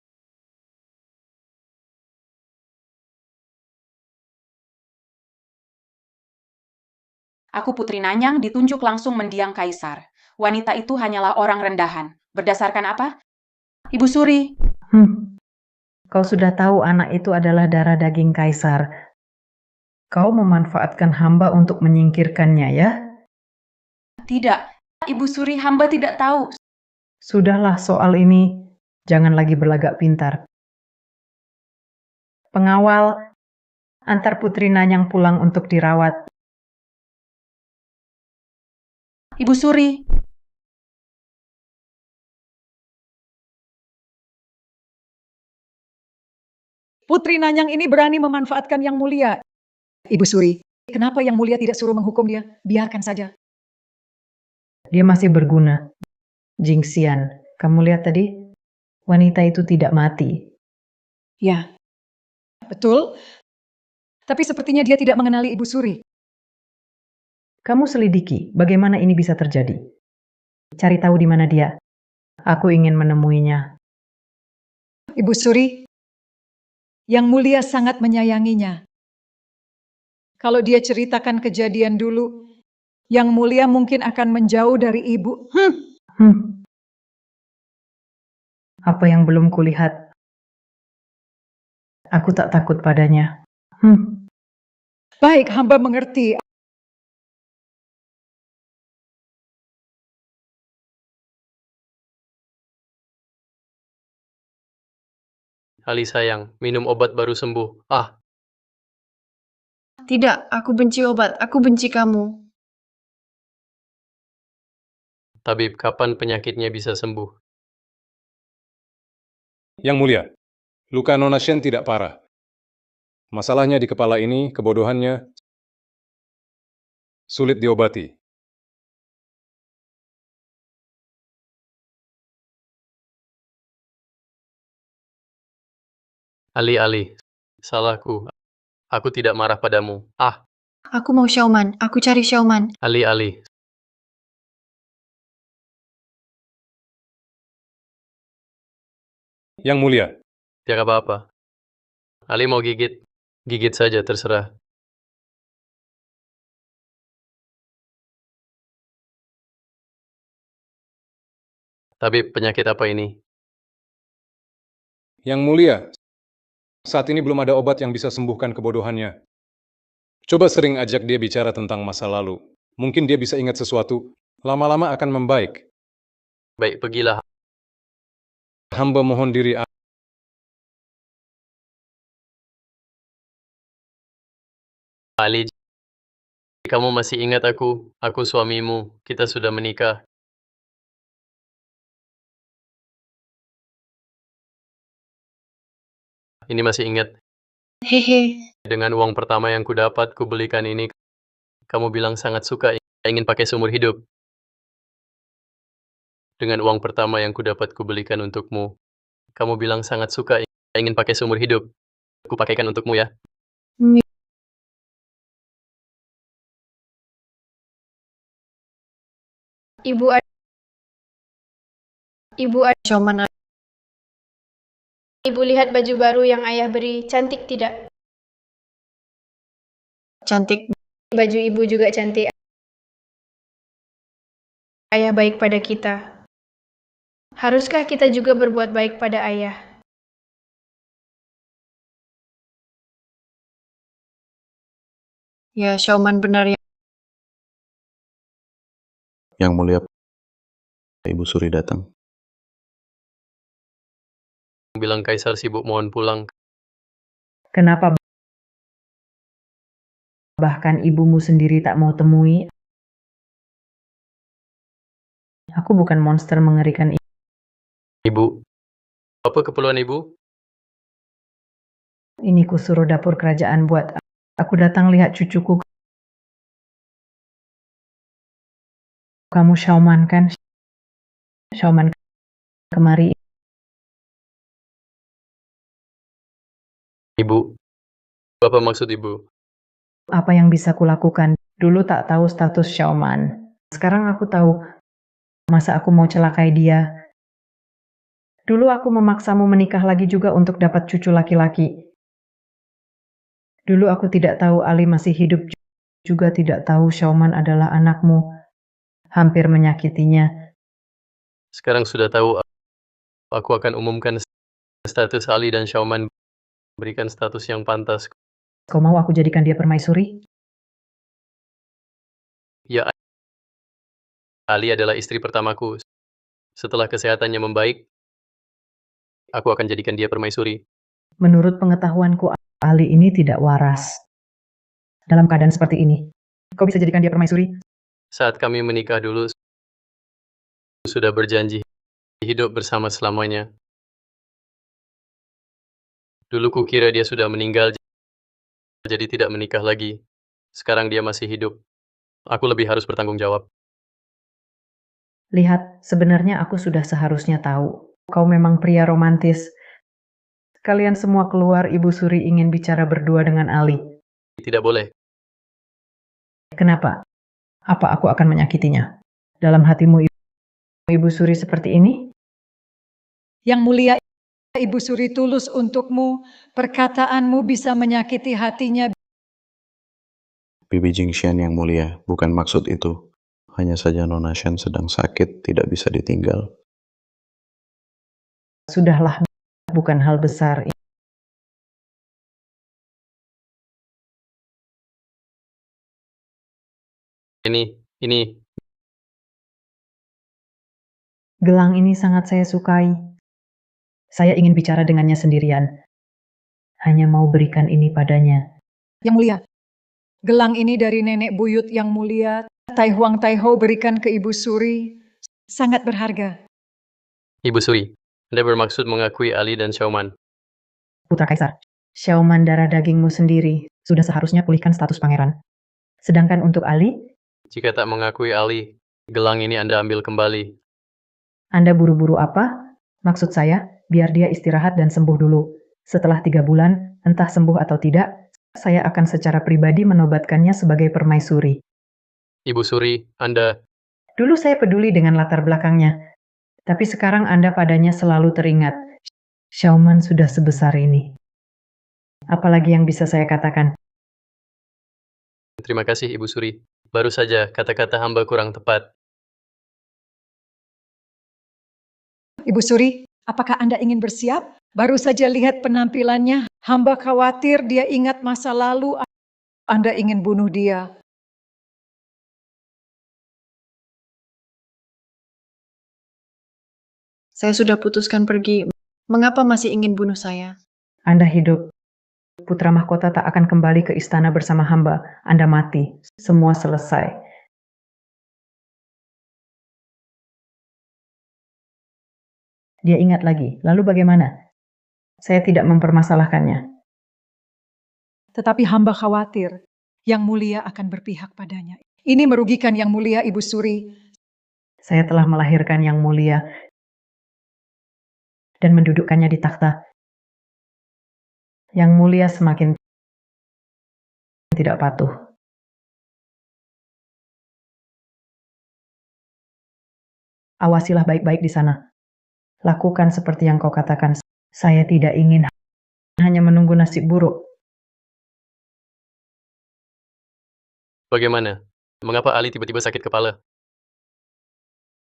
Aku Putri Nanyang ditunjuk langsung mendiang Kaisar. Wanita itu hanyalah orang rendahan. Berdasarkan apa? Ibu Suri. Kau sudah tahu anak itu adalah darah daging Kaisar. Kau memanfaatkan hamba untuk menyingkirkannya, ya? Tidak. Ibu Suri, hamba tidak tahu. Sudahlah soal ini, jangan lagi berlagak pintar. Pengawal, antar Putri Nanyang pulang untuk dirawat. Ibu Suri. Putri Nanyang ini berani memanfaatkan Yang Mulia. Ibu Suri, kenapa Yang Mulia tidak suruh menghukum dia? Biarkan saja. Dia masih berguna. Jingxian, kamu lihat tadi? Wanita itu tidak mati. Ya, betul. Tapi sepertinya dia tidak mengenali Ibu Suri. Kamu selidiki bagaimana ini bisa terjadi. Cari tahu di mana dia. Aku ingin menemuinya. Ibu Suri, Yang Mulia sangat menyayanginya. Kalau dia ceritakan kejadian dulu, Yang Mulia mungkin akan menjauh dari ibu. Apa yang belum kulihat? Aku tak takut padanya. Baik, hamba mengerti. Ali sayang, minum obat baru sembuh. Tidak, aku benci obat. Aku benci kamu. Tabib, kapan penyakitnya bisa sembuh? Yang Mulia, luka Nona Shen tidak parah. Masalahnya di kepala ini, kebodohannya sulit diobati. Ali, salahku. Aku tidak marah padamu. Aku mau Xiaoman. Aku cari Xiaoman. Ali. Yang Mulia, Tidak apa-apa. Ali mau gigit. Gigit saja, terserah. Tapi penyakit apa ini? Yang Mulia, saat ini belum ada obat yang bisa sembuhkan kebodohannya. Coba sering ajak dia bicara tentang masa lalu. Mungkin dia bisa ingat sesuatu. Lama-lama akan membaik. Baik, pergilah. Hamba mohon diri. Ali, kamu masih ingat aku suamimu. Kita sudah menikah. Ini masih ingat. Hehe. Dengan uang pertama yang kudapat, kubelikan ini. Kamu bilang sangat suka, ingin pakai seumur hidup. Dengan uang pertama yang kudapat, kubelikan untukmu. Kamu bilang sangat suka, ingin pakai seumur hidup. Kupakaikan untukmu ya. Showman, Ibu lihat baju baru yang ayah beri, cantik tidak? cantik. Baju ibu juga cantik. Ayah baik pada kita. Haruskah kita juga berbuat baik pada ayah? Ya, Showman benar ya. Yang mulia, Ibu Suri datang. Bilang Kaisar sibuk, mohon pulang. Kenapa bahkan ibumu sendiri tak mau temui? Aku bukan monster mengerikan ini. Ibu. Apa keperluan ibu? Ini kusuruh dapur kerajaan buat aku datang lihat cucuku. Kamu Showman kan? Showman kemari. Ibu. Apa maksud ibu? Apa yang bisa kulakukan? Dulu tak tahu status Showman. Sekarang aku tahu. Masa aku mau celakai dia? Dulu aku memaksamu menikah lagi juga untuk dapat cucu laki-laki. Dulu aku tidak tahu Ali masih hidup, juga tidak tahu Showman adalah anakmu. Hampir menyakitinya. Sekarang sudah tahu, aku akan umumkan status Ali dan Showman, berikan status yang pantas. Kau mau aku jadikan dia permaisuri? Ya, Ali adalah istri pertamaku. Setelah kesehatannya membaik, aku akan jadikan dia permaisuri. Menurut pengetahuanku, Ali ini tidak waras. Dalam keadaan seperti ini, kau bisa jadikan dia permaisuri? Saat kami menikah dulu, sudah berjanji hidup bersama selamanya. Dulu kukira dia sudah meninggal, jadi tidak menikah lagi. Sekarang dia masih hidup. Aku lebih harus bertanggung jawab. Lihat, sebenarnya aku sudah seharusnya tahu. Kau memang pria romantis. Kalian semua keluar, Ibu Suri ingin bicara berdua dengan Ali. Tidak boleh. Kenapa? Apa aku akan menyakitinya? Dalam hatimu, Ibu Suri seperti ini? Yang mulia, Ibu Suri tulus untukmu, perkataanmu bisa menyakiti hatinya. Bibi Jingshan yang mulia, bukan maksud itu. Hanya saja Nona Shan sedang sakit, tidak bisa ditinggal. Sudahlah, bukan hal besar. Ini. Gelang ini sangat saya sukai. Saya ingin bicara dengannya sendirian. Hanya mau berikan ini padanya. Yang mulia, gelang ini dari nenek buyut yang mulia, Tai Huang Tai Ho berikan ke Ibu Suri. Sangat berharga. Ibu Suri, Anda bermaksud mengakui Ali dan Showman. Putra Kaisar, Showman darah dagingmu sendiri, sudah seharusnya pulihkan status pangeran. Sedangkan untuk Ali, Jika tak mengakui Ali, gelang ini Anda ambil kembali. Anda buru-buru apa? Maksud saya, biar dia istirahat dan sembuh dulu. Setelah 3 bulan, entah sembuh atau tidak, saya akan secara pribadi menobatkannya sebagai permaisuri. Ibu Suri, Anda... Dulu saya peduli dengan latar belakangnya, tapi sekarang Anda padanya selalu teringat. Showman sudah sebesar ini. Apalagi yang bisa saya katakan? Terima kasih, Ibu Suri. Baru saja, kata-kata hamba kurang tepat. Ibu Suri, apakah Anda ingin bersiap? Baru saja lihat penampilannya, hamba khawatir dia ingat masa lalu. Anda ingin bunuh dia. Saya sudah putuskan pergi. Mengapa masih ingin bunuh saya? Anda hidup. Putra mahkota tak akan kembali ke istana bersama hamba. Anda mati. Semua selesai. Dia ingat lagi. Lalu bagaimana? Saya tidak mempermasalahkannya. Tetapi hamba khawatir Yang Mulia akan berpihak padanya. Ini merugikan Yang Mulia, Ibu Suri. Saya telah melahirkan Yang Mulia dan mendudukkannya di takhta. Yang Mulia semakin tidak patuh. Awasilah baik-baik di sana. Lakukan seperti yang kau katakan. Saya tidak ingin hanya menunggu nasib buruk. Bagaimana? Mengapa Ali tiba-tiba sakit kepala?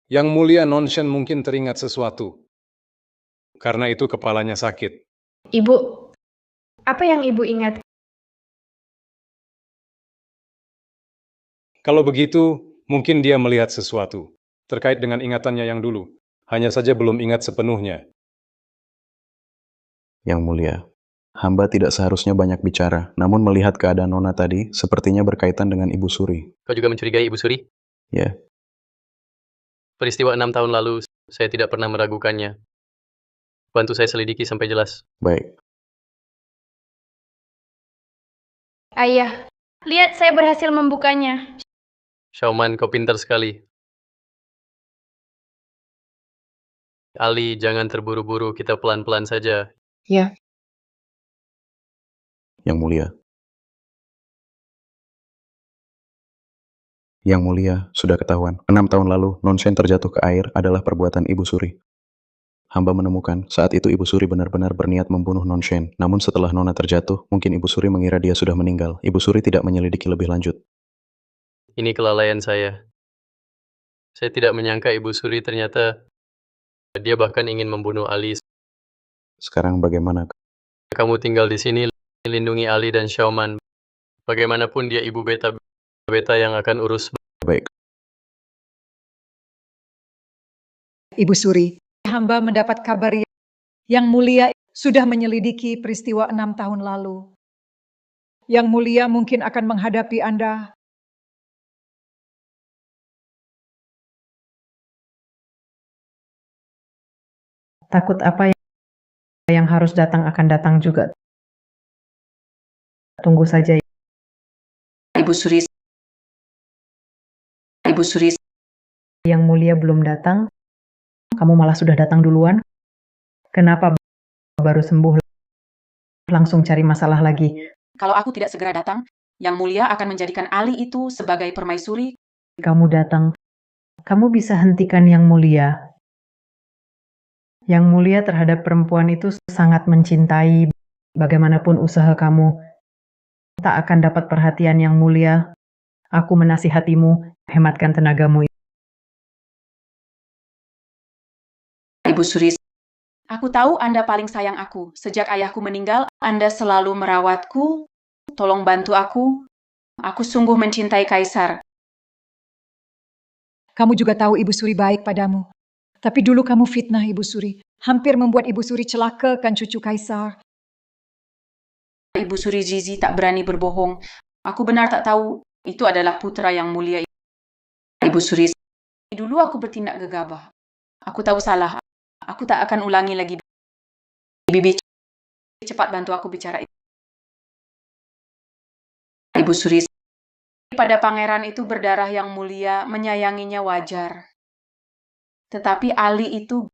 Yang Mulia Nonshen mungkin teringat sesuatu. Karena itu kepalanya sakit. Ibu, apa yang Ibu ingat? Kalau begitu, mungkin dia melihat sesuatu terkait dengan ingatannya yang dulu. Hanya saja belum ingat sepenuhnya. Yang Mulia, hamba tidak seharusnya banyak bicara, namun melihat keadaan Nona tadi, sepertinya berkaitan dengan Ibu Suri. Kau juga mencurigai Ibu Suri? Ya, Peristiwa 6 tahun lalu, saya tidak pernah meragukannya. Bantu saya selidiki sampai jelas. baik. Ayah, lihat saya berhasil membukanya. Xiaoman, kau pintar sekali. Ali, jangan terburu-buru, kita pelan-pelan saja. Ya. Yang Mulia. Yang Mulia, sudah ketahuan, 6 tahun lalu Nonshen terjatuh ke air adalah perbuatan Ibu Suri. Hamba menemukan saat itu Ibu Suri benar-benar berniat membunuh Nonshen. Namun setelah Nona terjatuh, mungkin Ibu Suri mengira dia sudah meninggal. Ibu Suri tidak menyelidiki lebih lanjut. Ini kelalaian saya. Saya tidak menyangka Ibu Suri ternyata dia bahkan ingin membunuh Ali. Sekarang bagaimana? Kamu tinggal di sini, lindungi Ali dan Xiaoman. Bagaimanapun dia ibu beta yang akan urus. Baik. Ibu Suri, hamba mendapat kabar Yang Mulia sudah menyelidiki peristiwa 6 tahun lalu. Yang Mulia mungkin akan menghadapi Anda. Takut apa yang harus datang akan datang juga. Tunggu saja. Ibu Suri. Ibu Suri. Yang Mulia belum datang. Kamu malah sudah datang duluan. Kenapa baru sembuh langsung cari masalah lagi? Kalau aku tidak segera datang, Yang Mulia akan menjadikan Ali itu sebagai permaisuri. Kamu datang. Kamu bisa hentikan Yang Mulia. Yang Mulia terhadap perempuan itu sangat mencintai. Bagaimanapun usaha kamu, tak akan dapat perhatian Yang Mulia. Aku menasihatimu, hematkan tenagamu. Ibu Suri, aku tahu Anda paling sayang aku. Sejak ayahku meninggal, Anda selalu merawatku. Tolong bantu aku. Aku sungguh mencintai Kaisar. Kamu juga tahu Ibu Suri baik padamu. Tapi dulu kamu fitnah Ibu Suri. Hampir membuat Ibu Suri celaka kan cucu Kaisar. Ibu Suri Zizi tak berani berbohong. Aku benar tak tahu itu adalah putra Yang Mulia. Ibu Suri, dulu aku bertindak gegabah. Aku tahu salah. Aku tak akan ulangi lagi. Bibi, cepat bantu aku bicara. Ibu Suri, pada pangeran itu berdarah Yang Mulia, menyayanginya wajar. Tetapi Ali itu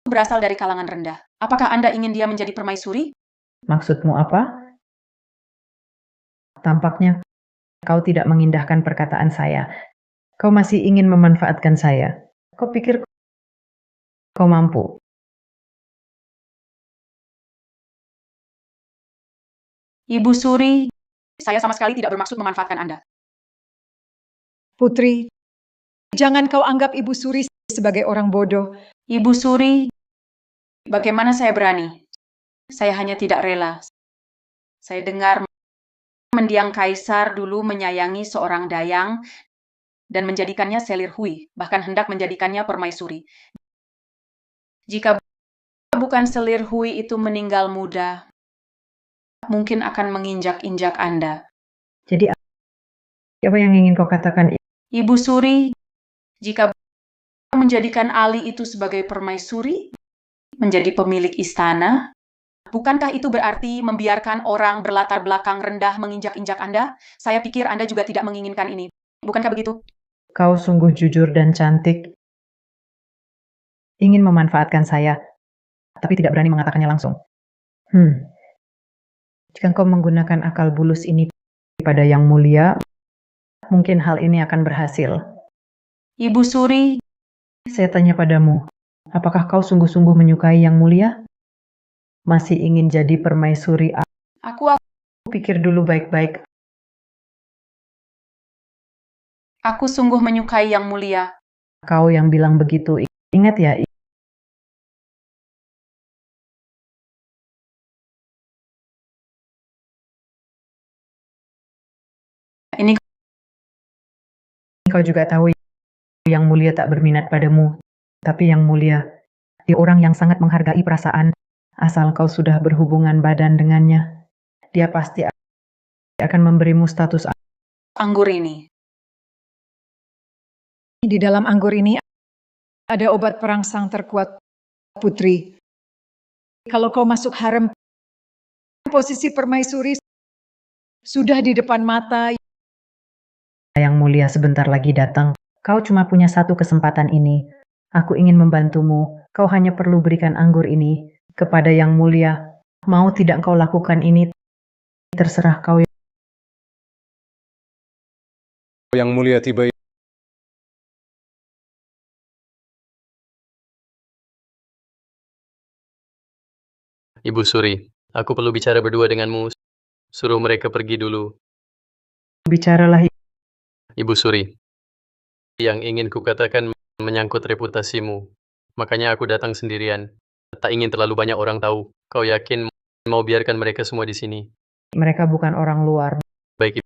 berasal dari kalangan rendah. Apakah Anda ingin dia menjadi permaisuri? Maksudmu apa? Tampaknya kau tidak mengindahkan perkataan saya. Kau masih ingin memanfaatkan saya. Kau pikir kau mampu? Ibu Suri, saya sama sekali tidak bermaksud memanfaatkan Anda. Putri, jangan kau anggap Ibu Suri sebagai orang bodoh. Ibu Suri, bagaimana saya berani? Saya hanya tidak rela. Saya dengar mendiang Kaisar dulu menyayangi seorang dayang dan menjadikannya selir hui, bahkan hendak menjadikannya permaisuri. Jika bukan selir hui itu meninggal muda, mungkin akan menginjak-injak Anda. Jadi apa yang ingin kau katakan? Ibu Suri, jika menjadikan Ali itu sebagai permaisuri, menjadi pemilik istana? Bukankah itu berarti membiarkan orang berlatar belakang rendah menginjak-injak Anda? Saya pikir Anda juga tidak menginginkan ini. Bukankah begitu? Kau sungguh jujur dan cantik. Ingin memanfaatkan saya, tapi tidak berani mengatakannya langsung. Jika kau menggunakan akal bulus ini pada Yang Mulia, mungkin hal ini akan berhasil. Ibu Suri, Saya tanya padamu, apakah kau sungguh-sungguh menyukai Yang Mulia? Masih ingin jadi permaisuri? aku Pikir dulu baik-baik. Aku sungguh menyukai Yang Mulia. Kau yang bilang begitu. Ingat ya, Ini kau juga tahu Yang Mulia tak berminat padamu. Tapi Yang Mulia, dia orang yang sangat menghargai perasaan. Asal kau sudah berhubungan badan dengannya, dia pasti akan memberimu status anggur ini. Di dalam anggur ini ada obat perangsang terkuat, putri. Kalau kau masuk harem, posisi permaisuri sudah di depan mata. Yang Mulia sebentar lagi datang. Kau cuma punya satu kesempatan ini. Aku ingin membantumu. Kau hanya perlu berikan anggur ini kepada Yang Mulia. Mau tidak kau lakukan ini, terserah kau. Yang Mulia tiba. Ibu Suri, aku perlu bicara berdua denganmu. Suruh mereka pergi dulu. Bicaralah. Ibu Suri, yang ingin kukatakan menyangkut reputasimu. Makanya aku datang sendirian. Tak ingin terlalu banyak orang tahu. Kau yakin mau biarkan mereka semua di sini? Mereka bukan orang luar. Baik,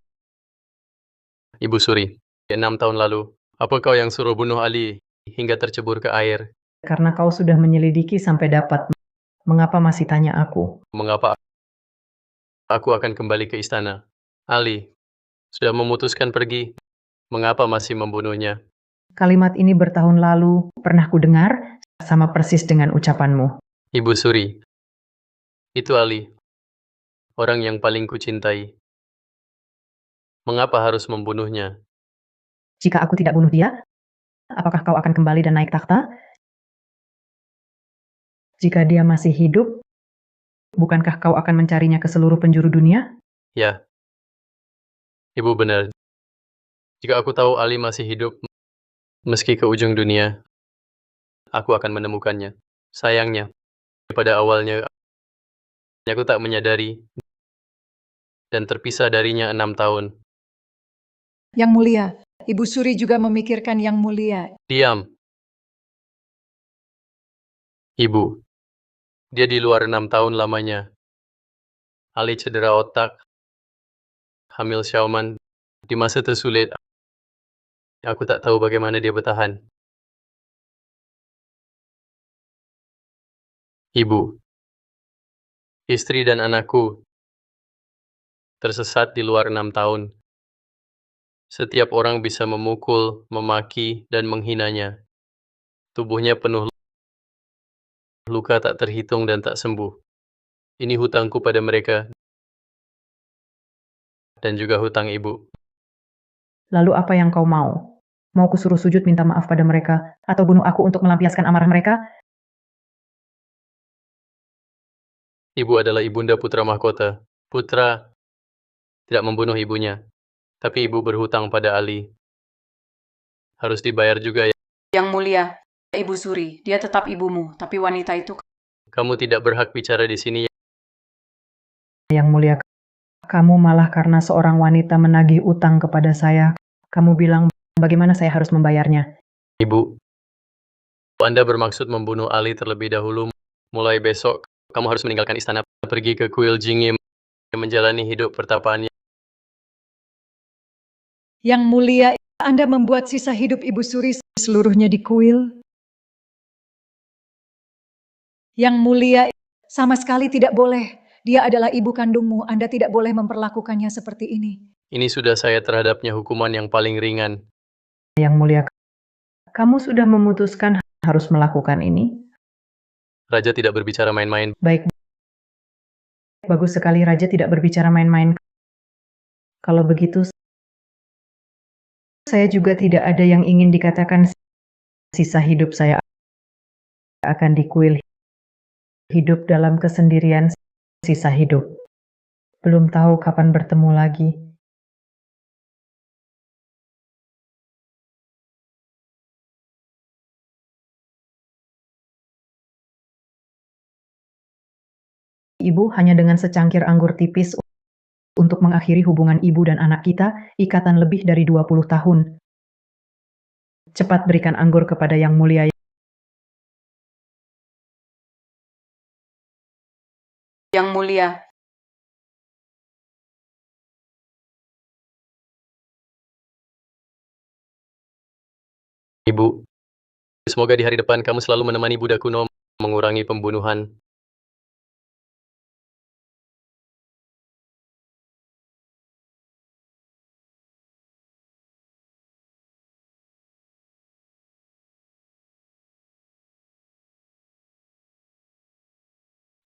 Ibu Suri. 6 tahun lalu, apa kau yang suruh bunuh Ali hingga tercebur ke air? Karena kau sudah menyelidiki sampai dapat. Mengapa masih tanya aku? Mengapa aku akan kembali ke istana? Ali sudah memutuskan pergi. Mengapa masih membunuhnya? Kalimat ini bertahun lalu pernah ku dengar, sama persis dengan ucapanmu. Ibu Suri, itu Ali, orang yang paling kucintai. Mengapa harus membunuhnya? Jika aku tidak bunuh dia, apakah kau akan kembali dan naik takhta? Jika dia masih hidup, bukankah kau akan mencarinya ke seluruh penjuru dunia? Ya, Ibu benar. Jika aku tahu Ali masih hidup, meski ke ujung dunia, aku akan menemukannya. Sayangnya, pada awalnya, aku tak menyadari dan terpisah darinya 6 tahun. Yang Mulia, Ibu Suri juga memikirkan Yang Mulia. Diam. Ibu, dia di luar 6 tahun lamanya. Ali cedera otak, hamil Syauman, di masa tersulit. Aku tak tahu bagaimana dia bertahan. Ibu, istri dan anakku tersesat di luar 6 tahun. Setiap orang bisa memukul, memaki, dan menghinanya. Tubuhnya penuh luka tak terhitung dan tak sembuh. Ini hutangku pada mereka dan juga hutang ibu. Lalu apa yang kau mau? Mau kusuruh sujud minta maaf pada mereka? Atau bunuh aku untuk melampiaskan amarah mereka? Ibu adalah ibunda putra mahkota. Putra tidak membunuh ibunya, tapi ibu berhutang pada Ali. Harus dibayar juga ya. Yang Mulia, Ibu Suri, dia tetap ibumu, tapi wanita itu... Kamu tidak berhak bicara di sini. Yang Mulia, kamu malah karena seorang wanita menagih utang kepada saya. Kamu bilang bagaimana saya harus membayarnya. Ibu, Anda bermaksud membunuh Ali terlebih dahulu. Mulai besok, kamu harus meninggalkan istana, pergi ke kuil Jingye, menjalani hidup pertapaan. Yang Mulia, Anda membuat sisa hidup Ibu Suri seluruhnya di kuil. Yang Mulia, sama sekali tidak boleh. Dia adalah ibu kandungmu. Anda tidak boleh memperlakukannya seperti ini. Ini sudah saya terhadapnya hukuman yang paling ringan. Yang Mulia, kamu sudah memutuskan harus melakukan ini? Raja tidak berbicara main-main. Baik. Bagus sekali Raja tidak berbicara main-main. Kalau begitu, saya juga tidak ada yang ingin dikatakan. Sisa hidup saya akan dikuil hidup dalam kesendirian sisa hidup. Belum tahu kapan bertemu lagi. Ibu, hanya dengan secangkir anggur tipis untuk mengakhiri hubungan ibu dan anak kita, ikatan lebih dari 20 tahun. Cepat berikan anggur kepada Yang Mulia. Yang Mulia, Ibu, semoga di hari depan kamu selalu menemani Buddha kuno mengurangi pembunuhan.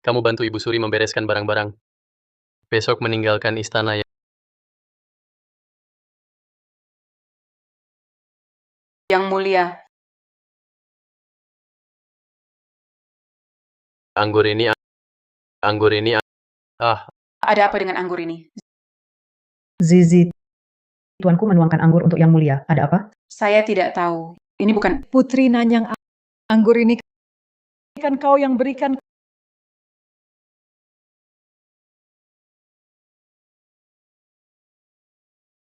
Kamu bantu Ibu Suri membereskan barang-barang. Besok meninggalkan istana ya. Yang Mulia, Anggur ini, ada apa dengan anggur ini? Zizi, tuanku menuangkan anggur untuk Yang Mulia. Ada apa? Saya tidak tahu. Ini bukan... Putri Nanyang, anggur ini kan kau yang berikan.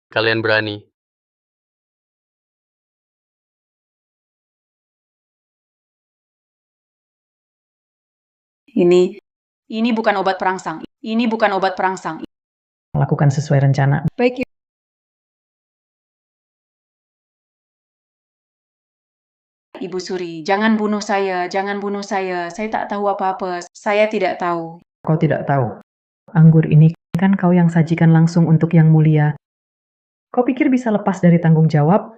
Kalian berani. Ini bukan obat perangsang. Ini bukan obat perangsang. Lakukan sesuai rencana. Baik, Ibu Suri, jangan bunuh saya, jangan bunuh saya. Saya tak tahu apa-apa. Saya tidak tahu. Kau tidak tahu. Anggur ini kan kau yang sajikan langsung untuk Yang Mulia. Kau pikir bisa lepas dari tanggung jawab?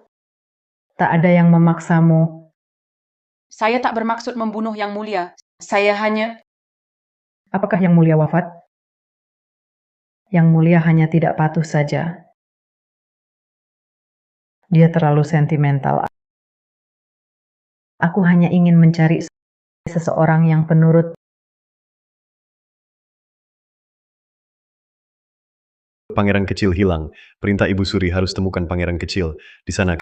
Tak ada yang memaksamu. Saya tak bermaksud membunuh Yang Mulia. Saya hanya... Apakah Yang Mulia wafat? Yang Mulia hanya tidak patuh saja. Dia terlalu sentimental. Aku hanya ingin mencari seseorang yang penurut. Pangeran kecil hilang. Perintah Ibu Suri harus temukan pangeran kecil di sana.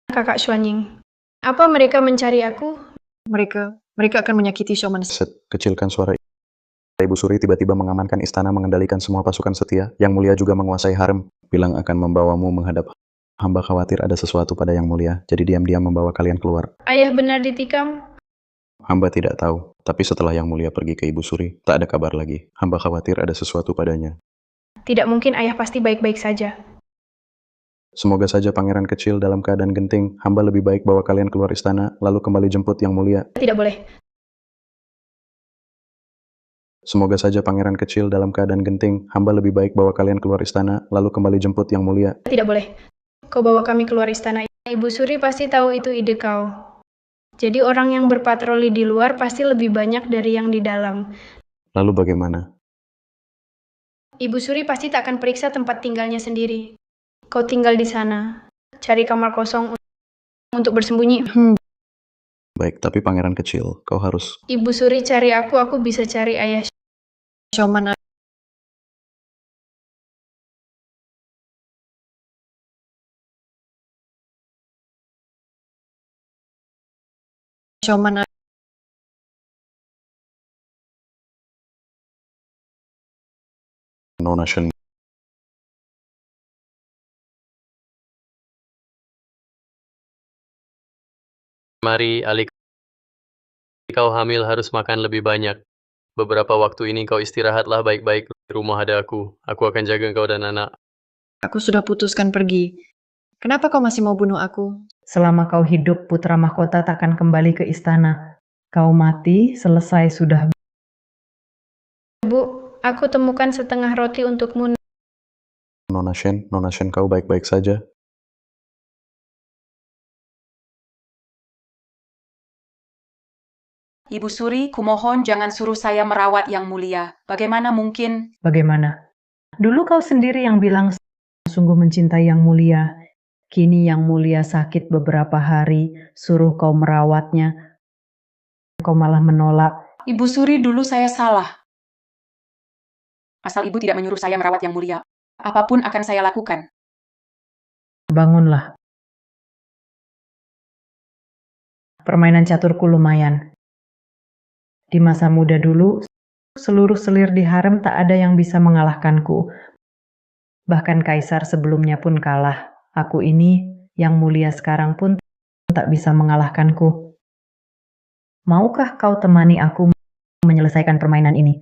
Kakak Xuanying, apa mereka mencari aku? Mereka akan menyakiti Shoman. Kecilkan suara. Ibu Suri tiba-tiba mengamankan istana, mengendalikan semua pasukan setia. Yang Mulia juga menguasai harem. Bilang akan membawamu menghadap. Hamba khawatir ada sesuatu pada Yang Mulia, jadi diam-diam membawa kalian keluar. Ayah benar ditikam? Hamba tidak tahu, tapi setelah Yang Mulia pergi ke Ibu Suri, tak ada kabar lagi. Hamba khawatir ada sesuatu padanya. Tidak mungkin, ayah pasti baik-baik saja. Semoga saja pangeran kecil dalam keadaan genting. Hamba lebih baik bawa kalian keluar istana, lalu kembali jemput Yang Mulia. Tidak boleh. Semoga saja pangeran kecil dalam keadaan genting. Hamba lebih baik bawa kalian keluar istana, lalu kembali jemput Yang Mulia. Tidak boleh. Kau bawa kami keluar istana. Ibu Suri pasti tahu itu ide kau. Jadi orang yang berpatroli di luar pasti lebih banyak dari yang di dalam. Lalu bagaimana? Ibu Suri pasti tak akan periksa tempat tinggalnya sendiri. Kau tinggal di sana. Cari kamar kosong untuk bersembunyi. Baik, tapi pangeran kecil, kau harus... Ibu Suri cari aku bisa cari ayah Shoman. Nona Shen. Mari, Ali. Kau hamil harus makan lebih banyak. Beberapa waktu ini kau istirahatlah baik-baik di rumah ada aku. Aku akan jaga kau dan anak. Aku sudah putuskan pergi. Kenapa kau masih mau bunuh aku? Selama kau hidup, putra mahkota takkan kembali ke istana. Kau mati, selesai sudah. Bu, aku temukan setengah roti untukmu. Nona Shen, kau baik-baik saja? Ibu Suri, kumohon jangan suruh saya merawat Yang Mulia. Bagaimana mungkin? Bagaimana? Dulu kau sendiri yang bilang sungguh mencintai Yang Mulia. Kini Yang Mulia sakit beberapa hari, suruh kau merawatnya. Kau malah menolak. Ibu Suri, dulu saya salah. Asal ibu tidak menyuruh saya merawat Yang Mulia, apapun akan saya lakukan. Bangunlah. Permainan caturku lumayan. Di masa muda dulu, seluruh selir di harem tak ada yang bisa mengalahkanku. Bahkan kaisar sebelumnya pun kalah. Aku ini, Yang Mulia sekarang pun tak bisa mengalahkanku. Maukah kau temani aku menyelesaikan permainan ini?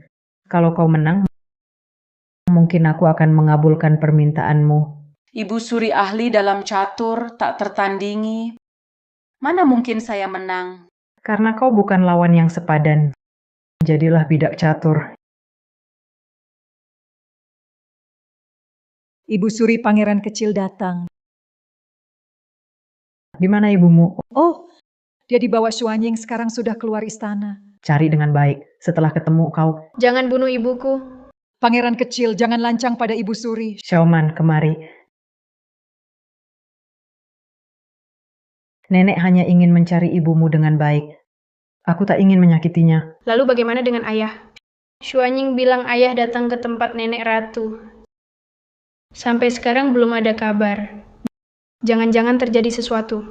Kalau kau menang, mungkin aku akan mengabulkan permintaanmu. Ibu Suri ahli dalam catur, tak tertandingi. Mana mungkin saya menang? Karena kau bukan lawan yang sepadan. Jadilah bidak catur. Ibu Suri pangeran kecil datang. Di mana ibumu? Oh, dia dibawa Xuanying sekarang sudah keluar istana. Cari dengan baik. Setelah ketemu kau. Jangan bunuh ibuku. Pangeran kecil, jangan lancang pada Ibu Suri. Xiaoman, kemari. Nenek hanya ingin mencari ibumu dengan baik. Aku tak ingin menyakitinya. Lalu bagaimana dengan ayah? Xuanying bilang ayah datang ke tempat nenek ratu. Sampai sekarang belum ada kabar. Jangan-jangan terjadi sesuatu.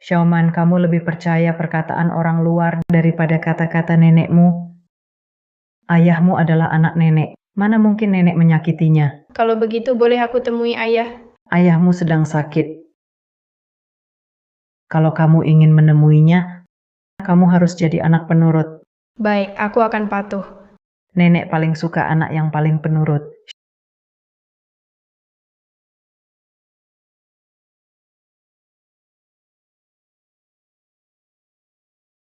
Xiaoman, kamu lebih percaya perkataan orang luar daripada kata-kata nenekmu. Ayahmu adalah anak nenek. Mana mungkin nenek menyakitinya? Kalau begitu boleh aku temui ayah? Ayahmu sedang sakit. Kalau kamu ingin menemuinya, kamu harus jadi anak penurut. Baik, aku akan patuh. Nenek paling suka anak yang paling penurut.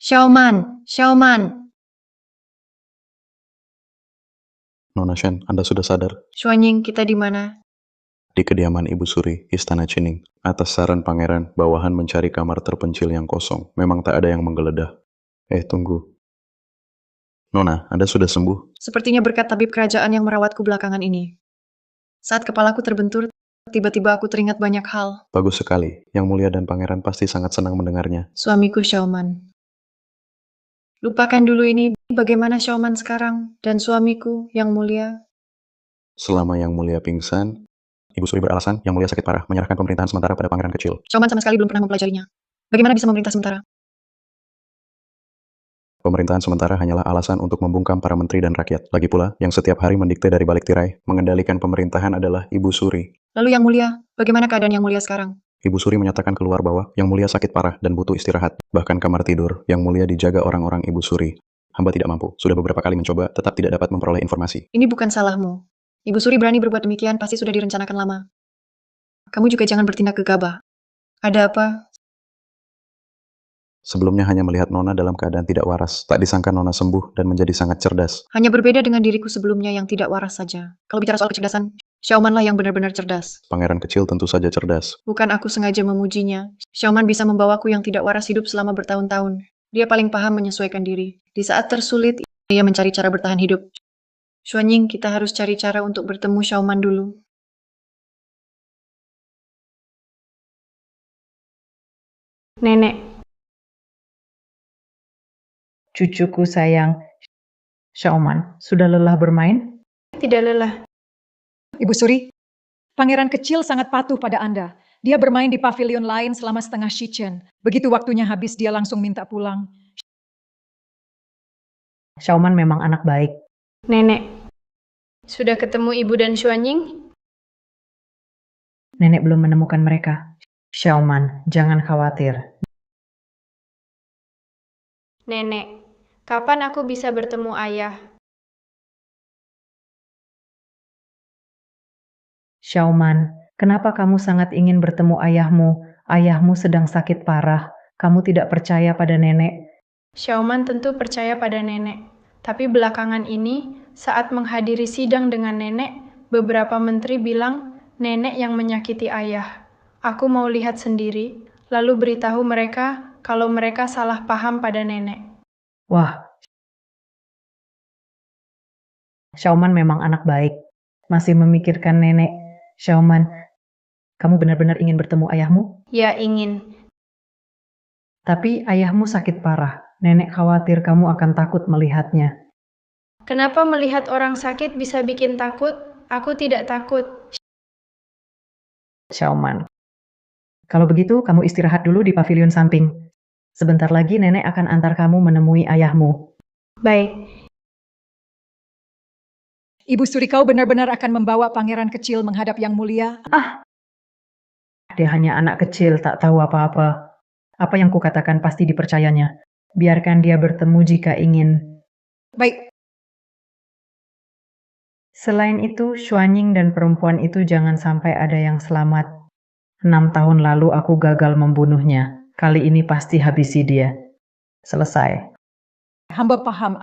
Xiaoman, Xiaoman. Nona Shen, Anda sudah sadar? Xuanying, kita di mana? Di kediaman Ibu Suri, Istana Qining. Atas saran pangeran, bawahan mencari kamar terpencil yang kosong. Memang tak ada yang menggeledah. Tunggu. Nona, Anda sudah sembuh? Sepertinya berkat tabib kerajaan yang merawatku belakangan ini. Saat kepalaku terbentur, tiba-tiba aku teringat banyak hal. Bagus sekali. Yang Mulia dan pangeran pasti sangat senang mendengarnya. Suamiku Xiaoman. Lupakan dulu ini, bagaimana Xiaoman sekarang, dan suamiku Yang Mulia. Selama Yang Mulia pingsan, Ibu Suri beralasan Yang Mulia sakit parah, menyerahkan pemerintahan sementara pada pangeran kecil. Xiaoman sama sekali belum pernah mempelajarinya. Bagaimana bisa memerintah sementara? Pemerintahan sementara hanyalah alasan untuk membungkam para menteri dan rakyat. Lagi pula, yang setiap hari mendikte dari balik tirai, mengendalikan pemerintahan adalah Ibu Suri. Lalu Yang Mulia, bagaimana keadaan Yang Mulia sekarang? Ibu Suri menyatakan keluar bahwa Yang Mulia sakit parah dan butuh istirahat. Bahkan kamar tidur Yang Mulia dijaga orang-orang Ibu Suri. Hamba tidak mampu. Sudah beberapa kali mencoba, tetap tidak dapat memperoleh informasi. Ini bukan salahmu. Ibu Suri berani berbuat demikian pasti sudah direncanakan lama. Kamu juga jangan bertindak gegabah. Ada apa? Sebelumnya hanya melihat Nona dalam keadaan tidak waras. Tak disangka Nona sembuh dan menjadi sangat cerdas. Hanya berbeda dengan diriku sebelumnya yang tidak waras saja. Kalau bicara soal kecerdasan, Xiaomanlah yang benar-benar cerdas. Pangeran kecil tentu saja cerdas. Bukan aku sengaja memujinya. Xiaoman bisa membawaku yang tidak waras hidup selama bertahun-tahun. Dia paling paham menyesuaikan diri. Di saat tersulit, ia mencari cara bertahan hidup. Xuanying, kita harus cari cara untuk bertemu Xiaoman dulu. Nenek. Cucuku sayang. Xiaoman, sudah lelah bermain? Tidak lelah. Ibu Suri, pangeran kecil sangat patuh pada Anda. Dia bermain di pavilion lain selama setengah shichen. Begitu waktunya habis, dia langsung minta pulang. Xiaoman memang anak baik. Nenek, sudah ketemu Ibu dan Xuanying? Nenek belum menemukan mereka. Xiaoman, jangan khawatir. Nenek, kapan aku bisa bertemu ayah? Xiaoman, kenapa kamu sangat ingin bertemu ayahmu? Ayahmu sedang sakit parah. Kamu tidak percaya pada nenek. Xiaoman tentu percaya pada nenek. Tapi belakangan ini, saat menghadiri sidang dengan nenek, beberapa menteri bilang nenek yang menyakiti ayah. Aku mau lihat sendiri, lalu beritahu mereka kalau mereka salah paham pada nenek. Wah, Xiaoman memang anak baik. Masih memikirkan nenek. Xiaoman, kamu benar-benar ingin bertemu ayahmu? Ya, ingin. Tapi ayahmu sakit parah. Nenek khawatir kamu akan takut melihatnya. Kenapa melihat orang sakit bisa bikin takut? Aku tidak takut. Xiaoman, kalau begitu kamu istirahat dulu di pavilion samping. Sebentar lagi nenek akan antar kamu menemui ayahmu. Baik. Ibu Suri, kau benar-benar akan membawa pangeran kecil menghadap Yang Mulia? Dia hanya anak kecil, tak tahu apa-apa. Apa yang kukatakan pasti dipercayanya. Biarkan dia bertemu jika ingin. Baik. Selain itu, Xuanying dan perempuan itu jangan sampai ada yang selamat. 6 tahun lalu aku gagal membunuhnya. Kali ini pasti habisi dia. Selesai. Hamba paham.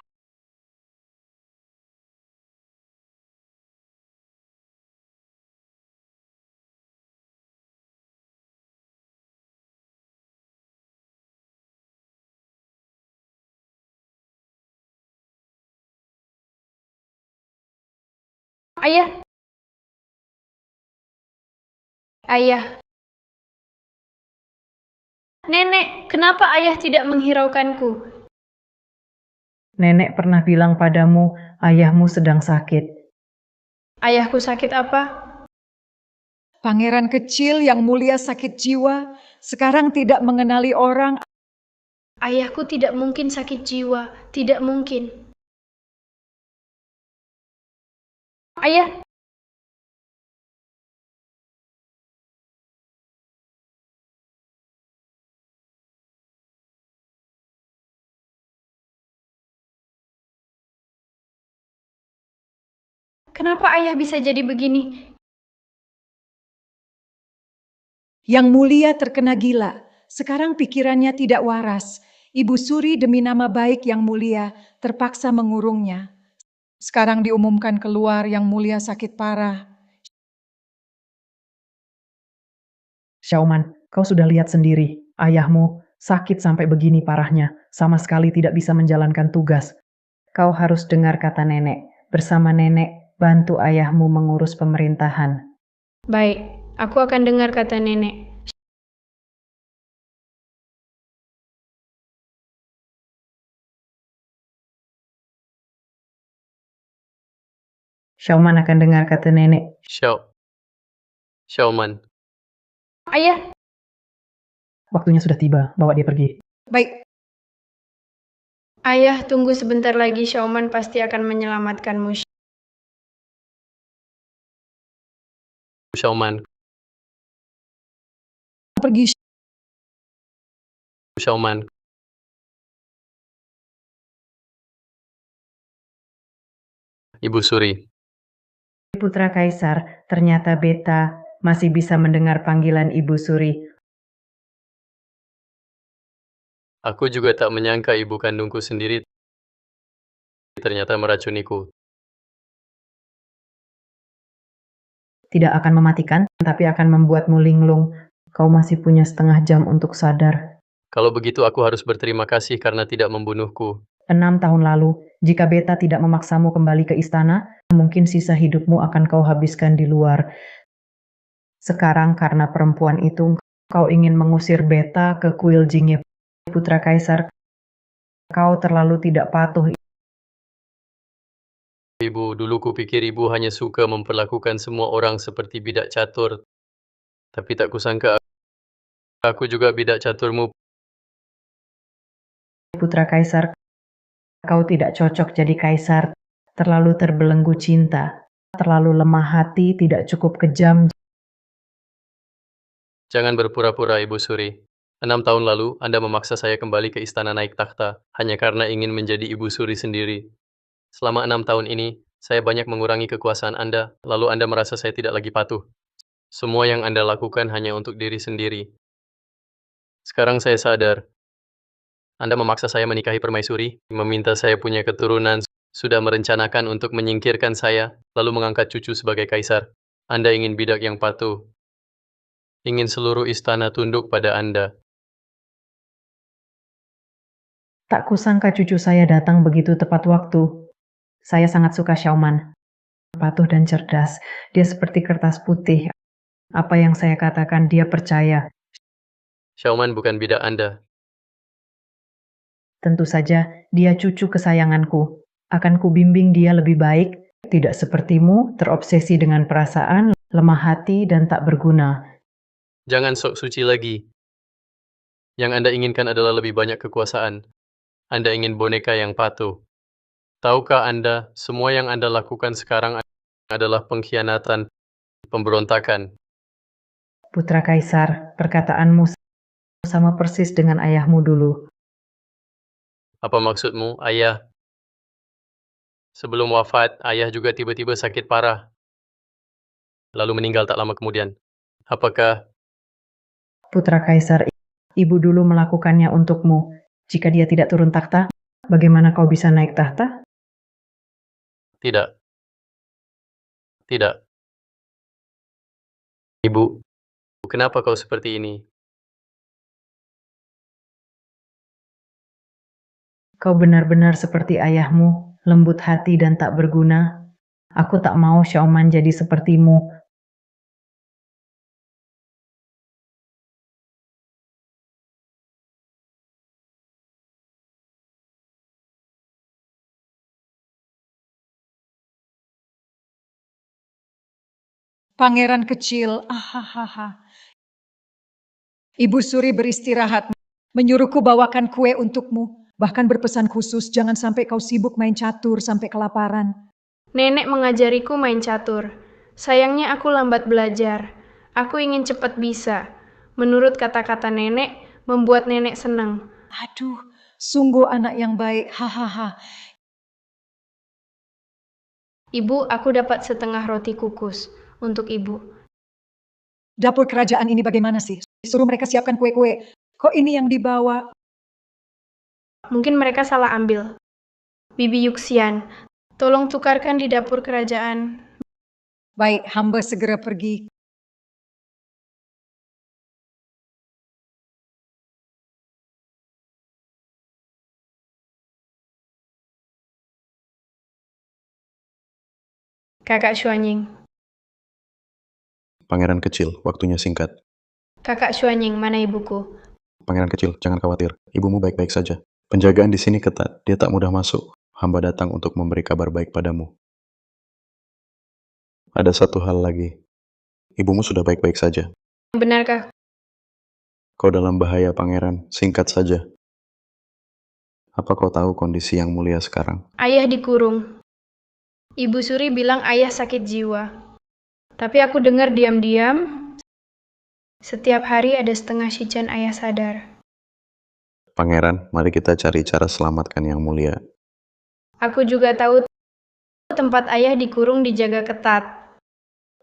Ayah. Ayah. Nenek, kenapa ayah tidak menghiraukanku? Nenek pernah bilang padamu, ayahmu sedang sakit. Ayahku sakit apa? Pangeran kecil Yang Mulia sakit jiwa, sekarang tidak mengenali orang. Ayahku tidak mungkin sakit jiwa, tidak mungkin. Ayah. Kenapa ayah bisa jadi begini? Yang Mulia terkena gila. Sekarang pikirannya tidak waras. Ibu Suri demi nama baik Yang Mulia terpaksa mengurungnya. Sekarang diumumkan keluar Yang Mulia sakit parah. Xiaoman, kau sudah lihat sendiri. Ayahmu sakit sampai begini parahnya. Sama sekali tidak bisa menjalankan tugas. Kau harus dengar kata nenek. Bersama nenek, bantu ayahmu mengurus pemerintahan. Baik, aku akan dengar kata nenek. Xiaoman akan dengar kata nenek. Xiaoman. Ayah. Waktunya sudah tiba, bawa dia pergi. Baik. Ayah, tunggu sebentar lagi. Xiaoman pasti akan menyelamatkanmu. Xiaoman. Pergi. Xiaoman. Ibu Suri. Putra Kaisar, ternyata Beta masih bisa mendengar panggilan Ibu Suri. Aku juga tak menyangka ibu kandungku sendiri ternyata meracuniku. Tidak akan mematikan, tapi akan membuatmu linglung. Kau masih punya setengah jam untuk sadar. Kalau begitu aku harus berterima kasih karena tidak membunuhku. 6 tahun lalu, jika Beta tidak memaksamu kembali ke istana, mungkin sisa hidupmu akan kau habiskan di luar. Sekarang karena perempuan itu, kau ingin mengusir Beta ke kuil Jingye. Putra Kaisar, kau terlalu tidak patuh. Ibu, dulu kupikir ibu hanya suka memperlakukan semua orang seperti bidak catur. Tapi tak kusangka aku juga bidak caturmu. Putra Kaisar, kau tidak cocok jadi kaisar. Terlalu terbelenggu cinta. Terlalu lemah hati, tidak cukup kejam. Jangan berpura-pura, Ibu Suri. 6 tahun lalu, Anda memaksa saya kembali ke istana naik takhta, hanya karena ingin menjadi Ibu Suri sendiri. Selama 6 tahun ini, saya banyak mengurangi kekuasaan Anda, lalu Anda merasa saya tidak lagi patuh. Semua yang Anda lakukan hanya untuk diri sendiri. Sekarang saya sadar, Anda memaksa saya menikahi permaisuri, meminta saya punya keturunan, sudah merencanakan untuk menyingkirkan saya, lalu mengangkat cucu sebagai kaisar. Anda ingin bidak yang patuh. Ingin seluruh istana tunduk pada Anda. Tak kusangka cucu saya datang begitu tepat waktu. Saya sangat suka Xiaoman. Patuh dan cerdas. Dia seperti kertas putih. Apa yang saya katakan dia percaya. Xiaoman bukan bidak Anda. Tentu saja dia cucu kesayanganku. Akan kubimbing dia lebih baik. Tidak sepertimu, terobsesi dengan perasaan, lemah hati, dan tak berguna. Jangan sok suci lagi. Yang Anda inginkan adalah lebih banyak kekuasaan. Anda ingin boneka yang patuh. Tahukah Anda, semua yang Anda lakukan sekarang adalah pengkhianatan, pemberontakan. Putra Kaisar, perkataanmu sama persis dengan ayahmu dulu. Apa maksudmu, ayah? Sebelum wafat, ayah juga tiba-tiba sakit parah. Lalu meninggal tak lama kemudian. Apakah Putra Kaisar, ibu dulu melakukannya untukmu. Jika dia tidak turun takhta, bagaimana kau bisa naik tahta? tidak? Tidak. Ibu, kenapa kau seperti ini? Kau benar-benar seperti ayahmu, lembut hati dan tak berguna. Aku tak mau Xiaoman jadi sepertimu. Pangeran kecil, ahahaha. Ibu Suri beristirahat, menyuruhku bawakan kue untukmu. Bahkan berpesan khusus, jangan sampai kau sibuk main catur sampai kelaparan. Nenek mengajariku main catur. Sayangnya aku lambat belajar. Aku ingin cepat bisa. Menurut kata-kata nenek, membuat nenek senang. Aduh, sungguh anak yang baik, hahaha. Ibu, aku dapat setengah roti kukus untuk ibu. Dapur kerajaan ini bagaimana sih? Suruh mereka siapkan kue-kue. Kok ini yang dibawa? Mungkin mereka salah ambil. Bibi Yuxian, tolong tukarkan di dapur kerajaan. Baik, hamba segera pergi. Kakak Xuanying. Pangeran kecil, waktunya singkat. Kakak Xuanying, mana ibuku? Pangeran kecil, jangan khawatir. Ibumu baik-baik saja. Penjagaan di sini ketat. Dia tak mudah masuk. Hamba datang untuk memberi kabar baik padamu. Ada satu hal lagi. Ibumu sudah baik-baik saja. Benarkah? Kau dalam bahaya, Pangeran. Singkat saja. Apa kau tahu kondisi yang mulia sekarang? Ayah dikurung. Ibu Suri bilang ayah sakit jiwa. Tapi aku dengar diam-diam, setiap hari ada setengah shijan ayah sadar. Pangeran, mari kita cari cara selamatkan yang mulia. Aku juga tahu tempat ayah dikurung dijaga ketat.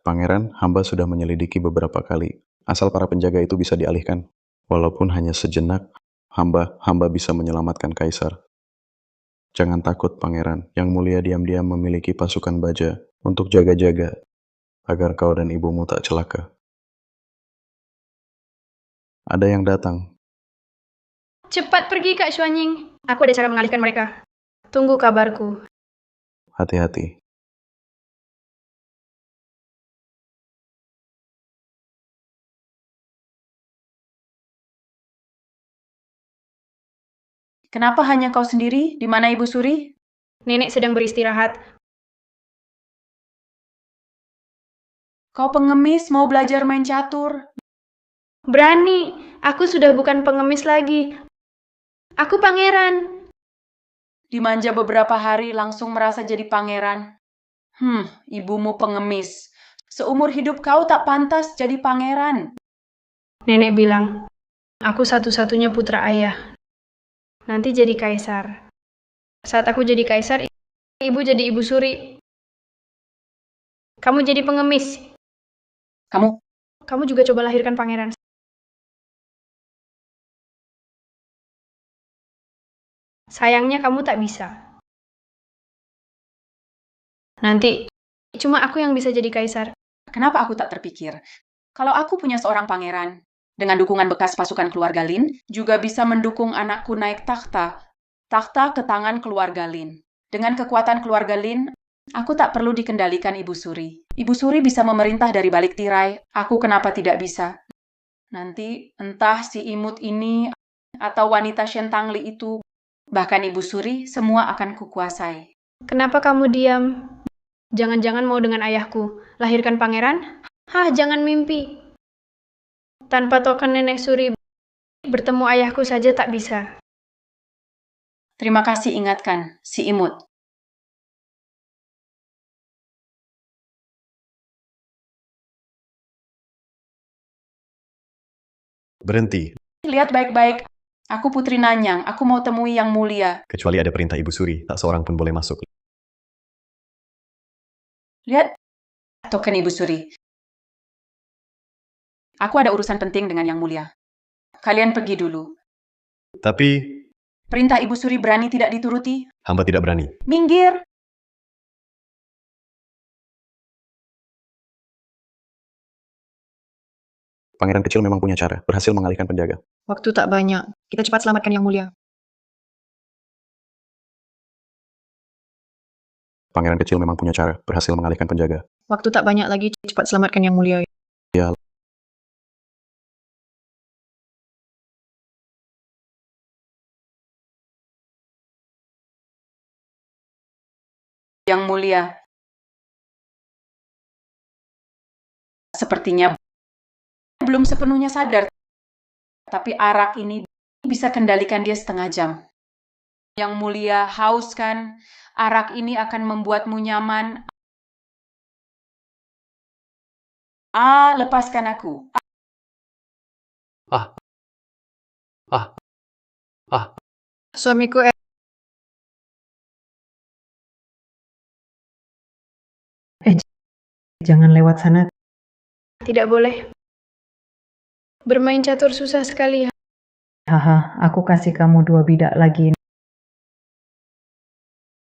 Pangeran, hamba sudah menyelidiki beberapa kali. Asal para penjaga itu bisa dialihkan. Walaupun hanya sejenak, hamba bisa menyelamatkan Kaisar. Jangan takut, Pangeran. Yang mulia diam-diam memiliki pasukan baja untuk jaga-jaga, agar kau dan ibumu tak celaka. Ada yang datang. Cepat pergi, Kak Xuanying. Aku ada cara mengalihkan mereka. Tunggu kabarku. Hati-hati. Kenapa hanya kau sendiri? Di mana Ibu Suri? Nenek sedang beristirahat. Kau pengemis mau belajar main catur. Berani, aku sudah bukan pengemis lagi. Aku pangeran. Dimanja beberapa hari langsung merasa jadi pangeran. Ibumu pengemis. Seumur hidup kau tak pantas jadi pangeran. Nenek bilang, aku satu-satunya putra ayah. Nanti jadi kaisar. Saat aku jadi kaisar, ibu jadi Ibu Suri. Kamu jadi pengemis. Kamu juga coba lahirkan pangeran. Sayangnya kamu tak bisa. Nanti, cuma aku yang bisa jadi kaisar. Kenapa aku tak terpikir? Kalau aku punya seorang pangeran, dengan dukungan bekas pasukan keluarga Lin, juga bisa mendukung anakku naik takhta. takhta ke tangan keluarga Lin. Dengan kekuatan keluarga Lin, aku tak perlu dikendalikan Ibu Suri. Ibu Suri bisa memerintah dari balik tirai, aku kenapa tidak bisa? Nanti entah si imut ini atau wanita Shentangli itu, bahkan Ibu Suri, semua akan kukuasai. Kenapa kamu diam? Jangan-jangan mau dengan ayahku. Lahirkan pangeran? Hah, jangan mimpi. Tanpa token nenek Suri, bertemu ayahku saja tak bisa. Terima kasih ingatkan, si imut. Berhenti, Lihat baik-baik. Aku Putri Nanyang, aku mau temui Yang Mulia. kecuali ada perintah Ibu Suri, tak seorang pun boleh masuk. Lihat token Ibu Suri. Aku ada urusan penting dengan Yang Mulia. Kalian pergi dulu. Tapi, Perintah Ibu Suri berani tidak dituruti? hamba tidak berani. Minggir! Pangeran kecil memang punya cara, berhasil mengalihkan penjaga. Waktu tak banyak. Kita cepat selamatkan Yang Mulia. Pangeran kecil memang punya cara, berhasil mengalihkan penjaga. Waktu tak banyak lagi. Cepat selamatkan Yang Mulia. Ya, Yang Mulia. Sepertinya belum sepenuhnya sadar, tapi arak ini bisa kendalikan dia setengah jam. Yang Mulia, haus kan? Arak ini akan membuatmu nyaman. Lepaskan aku. Suamiku Jangan lewat sana. Tidak boleh. Bermain catur susah sekali. Haha, aku kasih kamu 2 bidak lagi.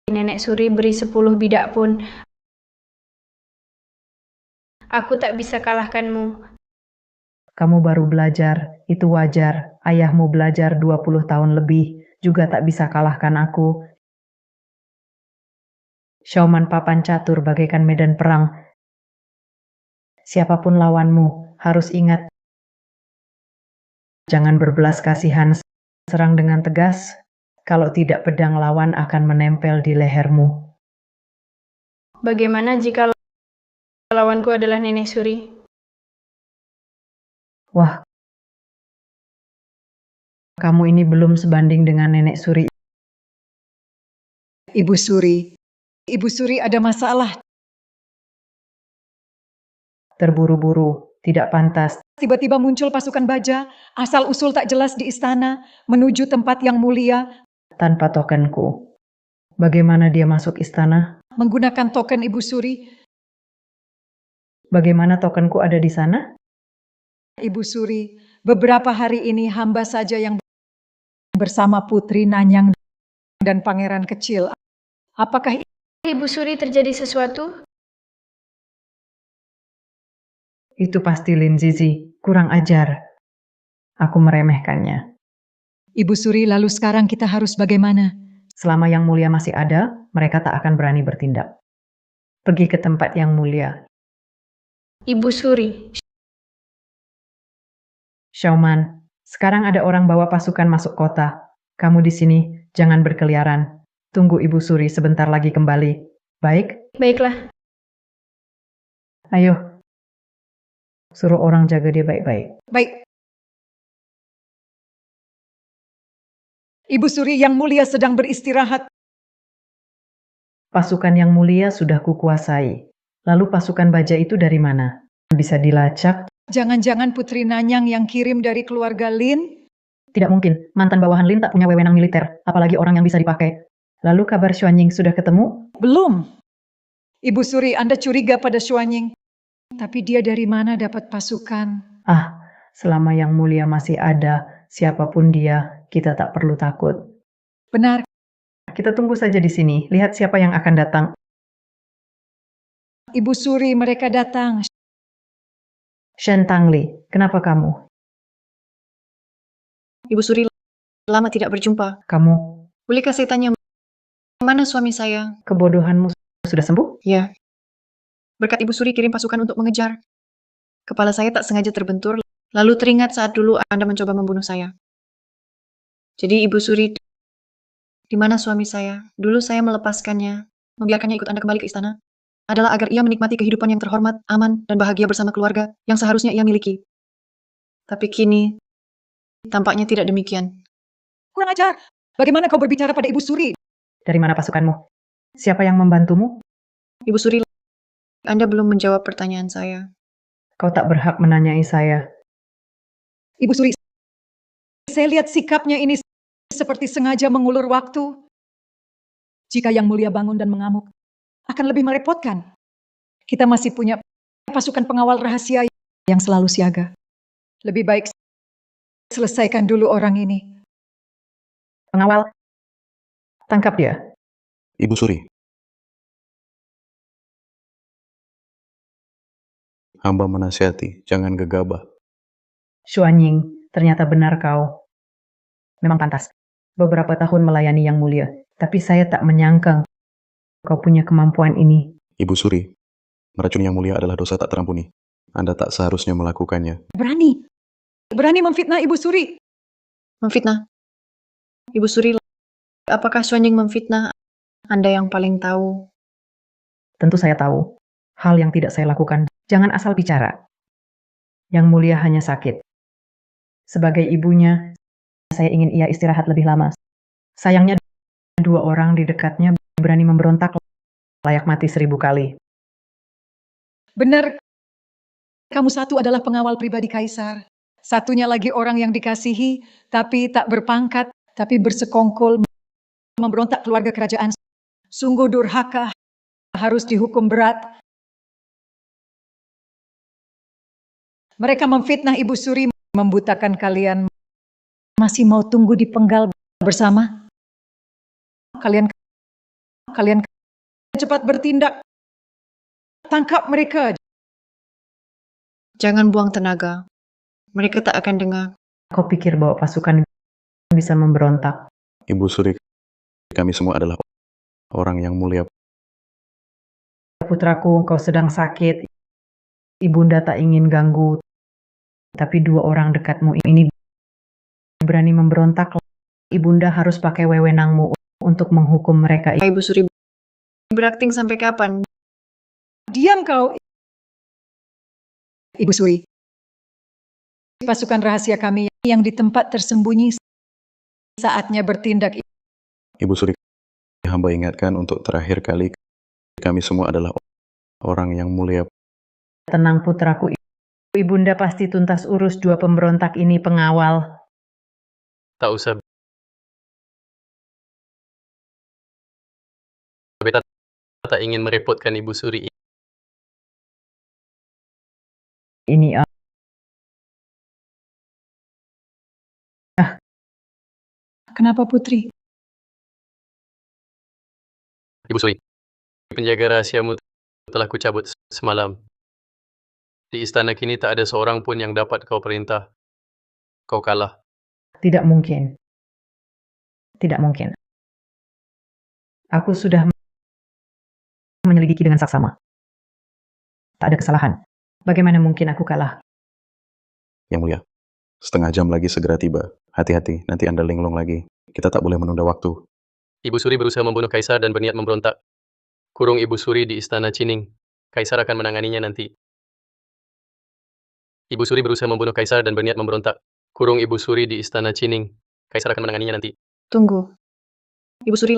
Nenek Suri beri 10 bidak pun. Aku tak bisa kalahkanmu. Kamu baru belajar, itu wajar. Ayahmu belajar 20 tahun lebih, juga tak bisa kalahkan aku. Syauman papan catur bagaikan medan perang. Siapapun lawanmu, harus ingat. Jangan berbelas kasihan, serang dengan tegas. Kalau tidak, pedang lawan akan menempel di lehermu. Bagaimana jika lawanku adalah Nenek Suri? Wah, kamu ini belum sebanding dengan Nenek Suri. Ibu Suri ada masalah. Terburu-buru, tidak pantas. Tiba-tiba muncul pasukan baja, asal-usul tak jelas di istana, menuju tempat yang mulia. Tanpa tokenku. Bagaimana dia masuk istana? Menggunakan token Ibu Suri. Bagaimana tokenku ada di sana? Ibu Suri, beberapa hari ini hamba saja yang bersama Putri Nanyang dan Pangeran Kecil. Apakah Ibu Suri terjadi sesuatu? Itu pasti Lin Zizi, kurang ajar. Aku meremehkannya. Ibu Suri, lalu sekarang kita harus bagaimana? Selama Yang Mulia masih ada, mereka tak akan berani bertindak. Pergi ke tempat Yang Mulia. Ibu Suri. Syauman, sekarang ada orang bawa pasukan masuk kota. Kamu di sini, jangan berkeliaran. Tunggu Ibu Suri sebentar lagi kembali. Baik? Baiklah. Ayo. Suruh orang jaga dia baik-baik. Baik. Ibu Suri, Yang Mulia sedang beristirahat. Pasukan Yang Mulia sudah kukuasai. Lalu pasukan baja itu dari mana? Bisa dilacak? Jangan-jangan Putri Nanyang yang kirim dari keluarga Lin? Tidak mungkin, mantan bawahan Lin tak punya wewenang militer, apalagi orang yang bisa dipakai. Lalu kabar Xuanying sudah ketemu? Belum. Ibu Suri, Anda curiga pada Xuanying. Tapi dia dari mana dapat pasukan? Selama Yang Mulia masih ada, siapapun dia, kita tak perlu takut. Benar. Kita tunggu saja di sini, lihat siapa yang akan datang. Ibu Suri, mereka datang. Shentangli, kenapa kamu? Ibu Suri, lama tidak berjumpa. Kamu Bolehkah saya tanya, mana suami saya? Kebodohanmu sudah sembuh? Ya, berkat Ibu Suri kirim pasukan untuk mengejar. Kepala saya tak sengaja terbentur, lalu teringat saat dulu Anda mencoba membunuh saya. Jadi Ibu Suri, di mana suami saya? Dulu saya melepaskannya, membiarkannya ikut Anda kembali ke istana, adalah agar ia menikmati kehidupan yang terhormat, aman, dan bahagia bersama keluarga yang seharusnya ia miliki. Tapi kini, tampaknya tidak demikian. Kurang ajar. Bagaimana kau berbicara pada Ibu Suri? Dari mana pasukanmu? Siapa yang membantumu? Ibu Suri, Anda belum menjawab pertanyaan saya. Kau tak berhak menanyai saya. Ibu Suri, saya lihat sikapnya ini seperti sengaja mengulur waktu. Jika Yang Mulia bangun dan mengamuk, akan lebih merepotkan. Kita masih punya pasukan pengawal rahasia yang selalu siaga. Lebih baik selesaikan dulu orang ini. Pengawal, tangkap dia. Ibu Suri. Hamba menasihati, jangan gegabah. Xuanying, ternyata benar kau. Memang pantas. Beberapa tahun melayani Yang Mulia, tapi saya tak menyangka kau punya kemampuan ini. Ibu Suri, meracuni Yang Mulia adalah dosa tak terampuni. Anda tak seharusnya melakukannya. Berani memfitnah Ibu Suri. Memfitnah? Ibu Suri, apakah Xuanying memfitnah? Anda yang paling tahu. Tentu saya tahu. Hal yang tidak saya lakukan. Jangan asal bicara. Yang Mulia hanya sakit. Sebagai ibunya, saya ingin ia istirahat lebih lama. Sayangnya, dua orang di dekatnya berani memberontak, layak mati 1000 kali. Benar, kamu satu adalah pengawal pribadi Kaisar. Satunya lagi orang yang dikasihi, tapi tak berpangkat, tapi bersekongkol memberontak keluarga kerajaan. Sungguh durhaka, harus dihukum berat. Mereka memfitnah Ibu Suri, membutakan kalian. Masih mau tunggu di penggal bersama? Kalian cepat bertindak. Tangkap mereka. Jangan buang tenaga. Mereka tak akan dengar. Kau pikir bahwa pasukan bisa memberontak? Ibu Suri, kami semua adalah orang yang mulia. Putraku, kau sedang sakit. Ibunda tak ingin ganggu. Tapi dua orang dekatmu ini berani memberontak. Ibunda harus pakai wewenangmu untuk menghukum mereka. Ibu Suri, berakting sampai kapan? Diam kau, Ibu Suri. Pasukan rahasia kami yang di tempat tersembunyi, saatnya bertindak. Ibu Suri, hamba ingatkan untuk terakhir kali, kami semua adalah orang yang mulia. Tenang putraku, Ibunda pasti tuntas urus dua pemberontak ini pengawal. Tak usah. Beta tak ingin merepotkan Ibu Suri. Ini Kenapa Putri? Ibu Suri, penjaga rahasiamu telah kucabut semalam. Di istana kini tak ada seorang pun yang dapat kau perintah. Kau kalah. Tidak mungkin. Tidak mungkin. Aku sudah menyelidiki dengan saksama. Tak ada kesalahan. Bagaimana mungkin aku kalah? Yang Mulia, setengah jam lagi segera tiba. Hati-hati, nanti Anda linglung lagi. Kita tak boleh menunda waktu. Ibu Suri berusaha membunuh Kaisar dan berniat memberontak. Kurung Ibu Suri di istana Cining. Kaisar akan menanganinya nanti. Ibu Suri berusaha membunuh Kaisar dan berniat memberontak. Kurung Ibu Suri di istana Cining. Kaisar akan menanganinya nanti. Tunggu. Ibu Suri,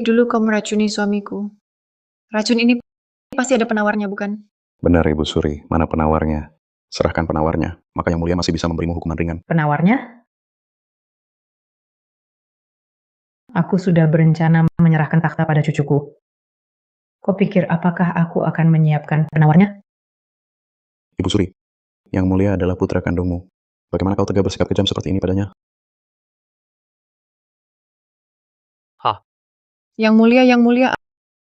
dulu kau meracuni suamiku. Racun ini pasti ada penawarnya, bukan? Benar Ibu Suri, mana penawarnya? Serahkan penawarnya, maka Yang Mulia masih bisa memberimu hukuman ringan. Penawarnya? Aku sudah berencana menyerahkan takhta pada cucuku. Kau pikir apakah aku akan menyiapkan penawarnya? Ibu Suri, Yang Mulia adalah putra kandungmu. Bagaimana kau tega bersikap kejam seperti ini padanya? Yang Mulia,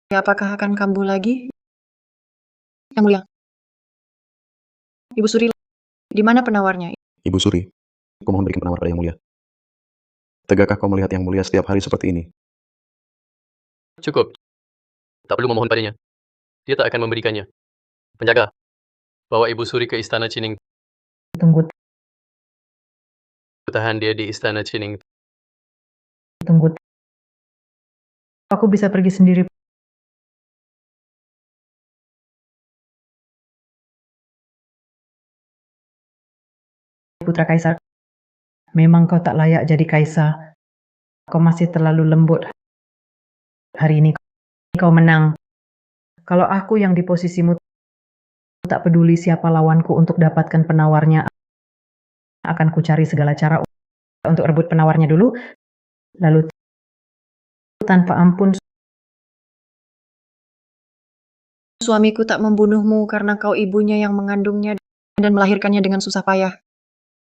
apakah akan kambuh lagi? Yang Mulia. Ibu Suri, di mana penawarnya? Ibu Suri, aku mohon berikan penawar pada Yang Mulia. Tegakkah kau melihat Yang Mulia setiap hari seperti ini? Cukup. Tak perlu memohon padanya. Dia tak akan memberikannya. Penjaga, bawa Ibu Suri ke Istana Cining. Tunggu, Tahan dia di Istana Cining. tunggu. Aku bisa pergi sendiri. Putra Kaisar, memang kau tak layak jadi kaisar. Kau masih terlalu lembut. Hari ini kau menang. Kalau aku yang di posisimu tak peduli siapa lawanku untuk dapatkan penawarnya, akan kucari segala cara untuk rebut penawarnya dulu, lalu tanpa ampun. Suamiku tak membunuhmu karena kau ibunya yang mengandungnya dan melahirkannya dengan susah payah.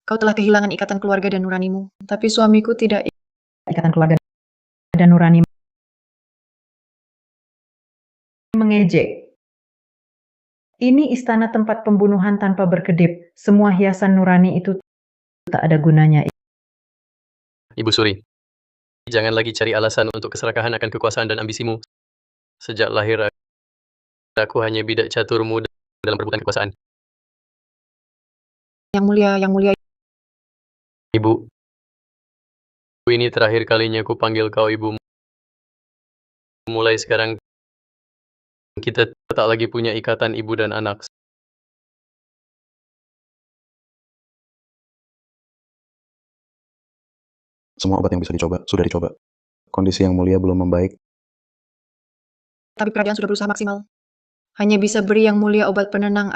Kau telah kehilangan ikatan keluarga dan nuranimu. Tapi suamiku tidak. Ikatan keluarga dan nurani mengejek. Ini istana tempat pembunuhan tanpa berkedip. Semua hiasan nurani itu tak ada gunanya. Ibu Suri, jangan lagi cari alasan untuk keserakahan akan kekuasaan dan ambisimu. Sejak lahir, aku hanya bidak caturmu dalam perebutan kekuasaan. Yang mulia. Ibu, ini terakhir kalinya ku panggil kau ibu. Mulai sekarang, kita tak lagi punya ikatan ibu dan anak. Semua obat yang bisa dicoba, sudah dicoba. Kondisi Yang Mulia belum membaik. Tapi kerajaan sudah berusaha maksimal. Hanya bisa beri Yang Mulia obat penenang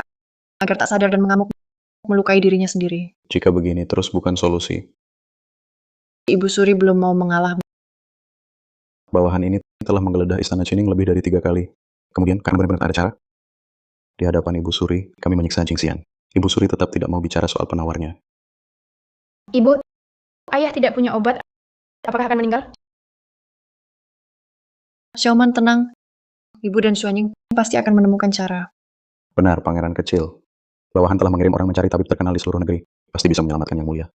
agar tak sadar dan mengamuk, melukai dirinya sendiri. Jika begini terus bukan solusi. Ibu Suri belum mau mengalah. Bawahan ini telah menggeledah Istana Cining lebih dari 3 kali. Kemudian, karena benar-benar ada cara, di hadapan Ibu Suri, kami menyiksa Jingxian. Ibu Suri tetap tidak mau bicara soal penawarnya. Ibu, ayah tidak punya obat. Apakah akan meninggal? Xiaoman tenang. Ibu dan Xuanying pasti akan menemukan cara. Benar, pangeran kecil. Bawahan telah mengirim orang mencari tabib terkenal di seluruh negeri. Pasti bisa menyelamatkan Yang Mulia.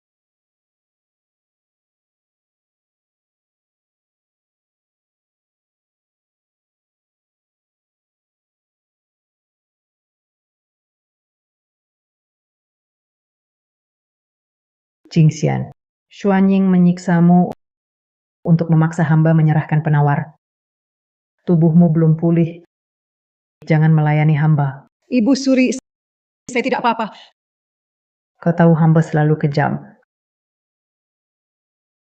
Jingxian, Xuanying menyiksamu untuk memaksa hamba menyerahkan penawar. Tubuhmu belum pulih. Jangan melayani hamba. Ibu Suri, saya tidak apa-apa. Kau tahu hamba selalu kejam.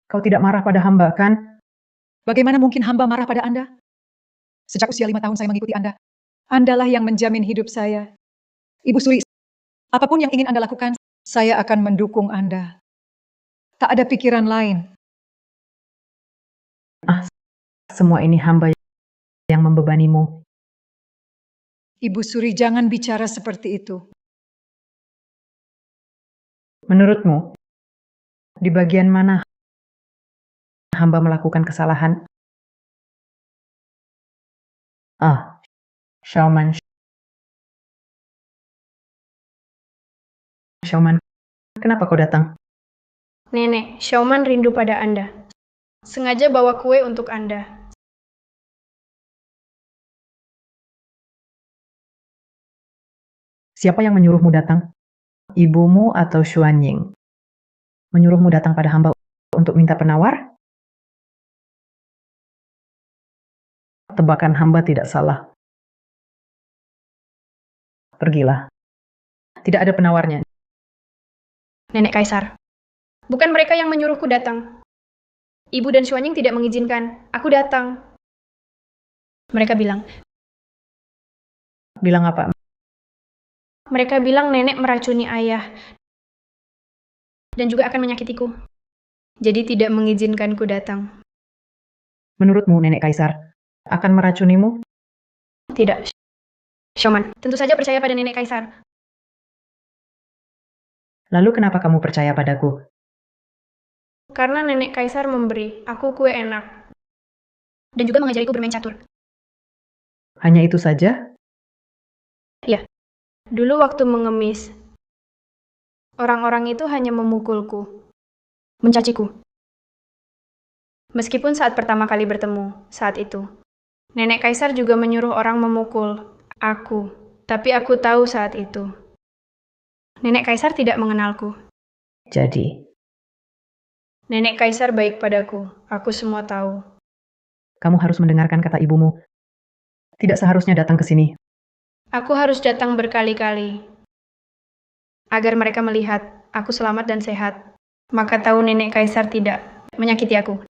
Kau tidak marah pada hamba, kan? Bagaimana mungkin hamba marah pada Anda? Sejak usia 5 tahun saya mengikuti Anda. Andalah yang menjamin hidup saya. Ibu Suri, apapun yang ingin Anda lakukan, saya akan mendukung Anda. Tak ada pikiran lain. Semua ini hamba yang membebanimu. Ibu Suri, jangan bicara seperti itu. Menurutmu, di bagian mana hamba melakukan kesalahan? Xiaoman. Xiaoman, kenapa kau datang? Nenek, Xiaoman rindu pada Anda. Sengaja bawa kue untuk Anda. Siapa yang menyuruhmu datang? Ibumu atau Xuanying? Menyuruhmu datang pada hamba untuk minta penawar? Tebakan hamba tidak salah. Pergilah. Tidak ada penawarnya. Nenek Kaisar. Bukan mereka yang menyuruhku datang. Ibu dan Xuanying tidak mengizinkan. Aku datang. Mereka bilang. Bilang apa? Mereka bilang nenek meracuni ayah. Dan juga akan menyakitiku. Jadi tidak mengizinkanku datang. Menurutmu, Nenek Kaisar, akan meracunimu? Tidak. Xiaoman, tentu saja percaya pada Nenek Kaisar. Lalu kenapa kamu percaya padaku? Karena Nenek Kaisar memberi aku kue enak. Dan juga mengajariku bermain catur. Hanya itu saja? Ya. Dulu waktu mengemis, orang-orang itu hanya memukulku, mencaciku. Meskipun saat pertama kali bertemu, saat itu. Nenek Kaisar juga menyuruh orang memukul aku, tapi aku tahu saat itu. Nenek Kaisar tidak mengenalku. Jadi, Nenek Kaisar baik padaku, aku semua tahu. kamu harus mendengarkan kata ibumu. Tidak seharusnya datang ke sini. Aku harus datang berkali-kali. Agar mereka melihat aku selamat dan sehat. Maka tahu Nenek Kaisar tidak menyakiti aku.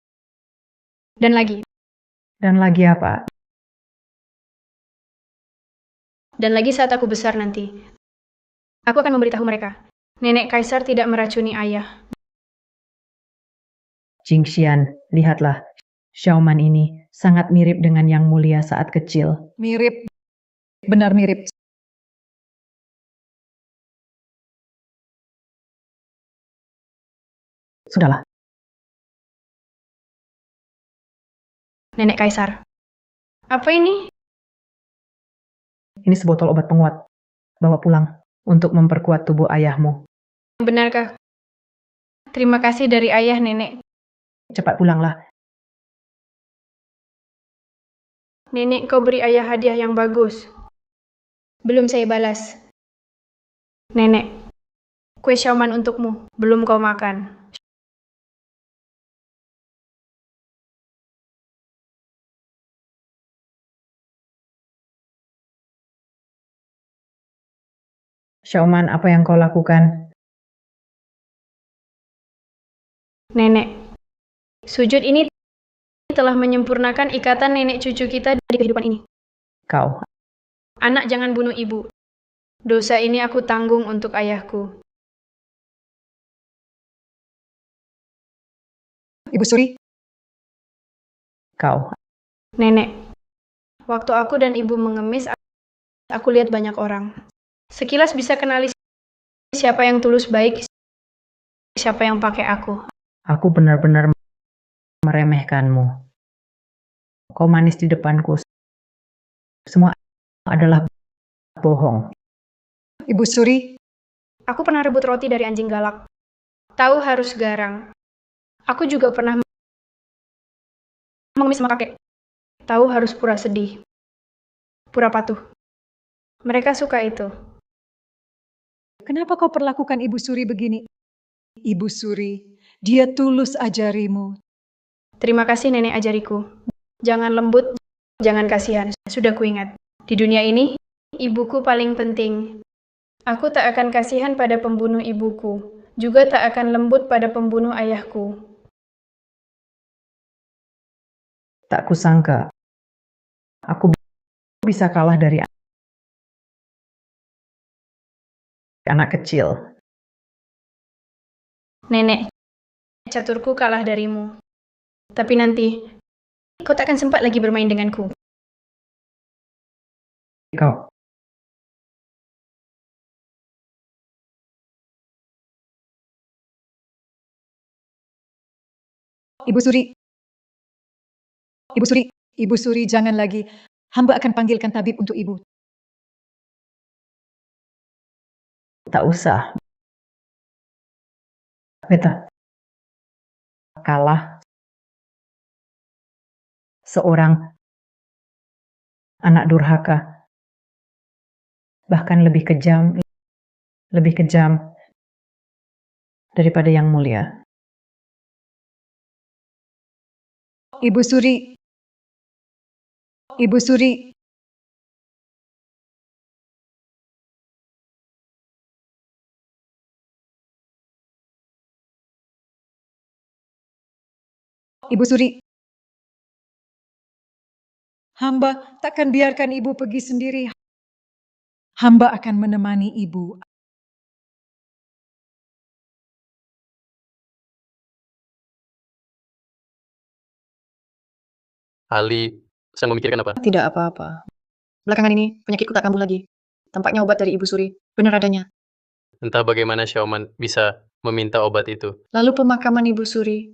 Dan lagi apa? Dan lagi saat aku besar nanti, aku akan memberitahu mereka. Nenek Kaisar tidak meracuni ayah. Jingxian, lihatlah. Xiaoman ini sangat mirip dengan Yang Mulia saat kecil. Mirip, benar mirip. Sudahlah, Nenek Kaisar. Apa ini? ini sebotol obat penguat. Bawa pulang untuk memperkuat tubuh ayahmu. Benarkah? Terima kasih dari ayah, Nenek. Cepat pulanglah. Nenek, kau beri ayah hadiah yang bagus. Belum saya balas. Nenek, kue Xiaoman untukmu. Belum kau makan. Xiaoman, apa yang kau lakukan? Nenek, sujud ini telah menyempurnakan ikatan nenek cucu kita di kehidupan ini. Kau, Anak, jangan bunuh ibu. Dosa ini aku tanggung untuk ayahku. Ibu Suri, kau. Nenek, waktu aku dan ibu mengemis, aku lihat banyak orang. Sekilas bisa kenali siapa yang tulus baik, siapa yang pakai aku. Aku benar-benar meremehkanmu. Kau manis di depanku. Semua adalah bohong. Ibu Suri, Aku pernah rebut roti dari anjing galak. Tahu harus garang. Aku juga pernah mengemis sama kakek. Tahu harus pura sedih. Pura patuh. Mereka suka itu. kenapa kau perlakukan Ibu Suri begini? Ibu Suri, dia tulus ajarimu. Terima kasih nenek ajariku. Jangan lembut, jangan kasihan. Sudah kuingat. Di dunia ini, ibuku paling penting. Aku tak akan kasihan pada pembunuh ibuku. Juga tak akan lembut pada pembunuh ayahku. Tak kusangka. Aku bisa kalah dari anak kecil. Nenek, caturku kalah darimu. Tapi nanti, kau tak akan sempat lagi bermain denganku. Kau. Ibu Suri, Ibu Suri, Ibu Suri, jangan lagi. Hamba akan panggilkan tabib untuk ibu. Tak usah. Beta. Kalah. Seorang anak durhaka. Bahkan lebih kejam daripada Yang Mulia. Ibu Suri, Ibu Suri, Ibu Suri. Hamba takkan biarkan ibu pergi sendiri. Hamba akan menemani ibu. Ali sedang memikirkan apa? Tidak apa-apa. Belakangan ini, penyakitku tak kambuh lagi. Tampaknya obat dari Ibu Suri. Benar adanya. Entah bagaimana Xiaoman bisa meminta obat itu. Lalu pemakaman Ibu Suri.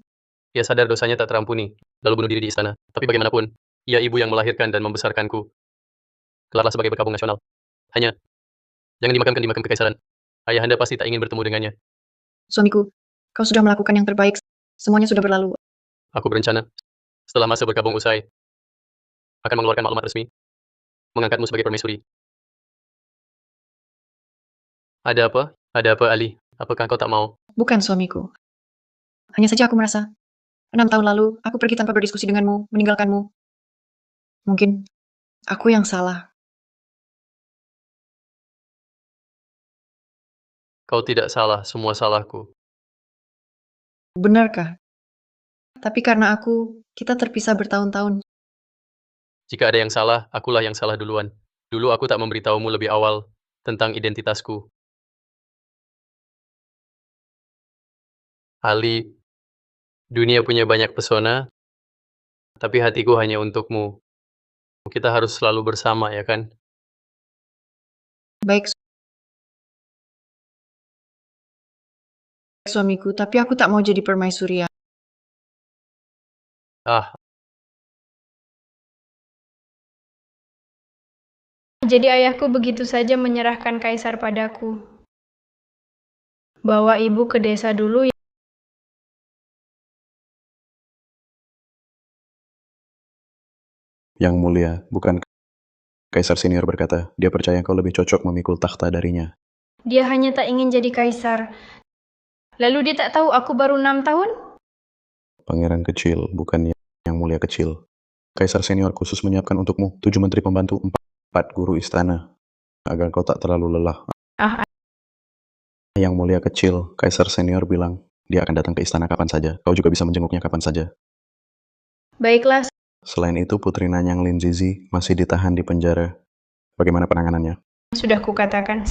Ia sadar dosanya tak terampuni, lalu bunuh diri di istana. Tapi bagaimanapun, ia ibu yang melahirkan dan membesarkanku. Kelarlah sebagai berkabung nasional. Hanya, jangan dimakamkan di makam kekaisaran. Ayahanda pasti tak ingin bertemu dengannya. Suamiku, kau sudah melakukan yang terbaik. Semuanya sudah berlalu. Aku berencana, setelah masa berkabung usai, akan mengeluarkan maklumat resmi, mengangkatmu sebagai permaisuri. Ada apa? Ada apa, Ali? Apakah kau tak mau? Bukan suamiku. Hanya saja aku merasa, 6 tahun lalu, aku pergi tanpa berdiskusi denganmu, meninggalkanmu. Mungkin, aku yang salah. Kau tidak salah, semua salahku. Benarkah? Tapi karena aku, kita terpisah bertahun-tahun. Jika ada yang salah, akulah yang salah duluan. Dulu aku tak memberitahumu lebih awal tentang identitasku. Ali, dunia punya banyak pesona, tapi hatiku hanya untukmu. Kita harus selalu bersama, ya kan? Baik, suamiku, tapi aku tak mau jadi permaisuri. Ah, Jadi ayahku begitu saja menyerahkan kaisar padaku. Bawa ibu ke desa dulu. Yang mulia, bukan Kaisar senior berkata, dia percaya kau lebih cocok memikul takhta darinya. Dia hanya tak ingin jadi kaisar. Lalu dia tak tahu aku baru 6 tahun? Pangeran kecil, bukan yang mulia kecil. Kaisar senior khusus menyiapkan untukmu 7 menteri pembantu, 4 guru istana, agar kau tak terlalu lelah. Ah, Yang mulia kecil, Kaisar senior bilang, dia akan datang ke istana kapan saja. Kau juga bisa menjenguknya kapan saja. baiklah. Selain itu, Putri Nanyang Linzizi masih ditahan di penjara. Bagaimana penanganannya? Sudah kukatakan.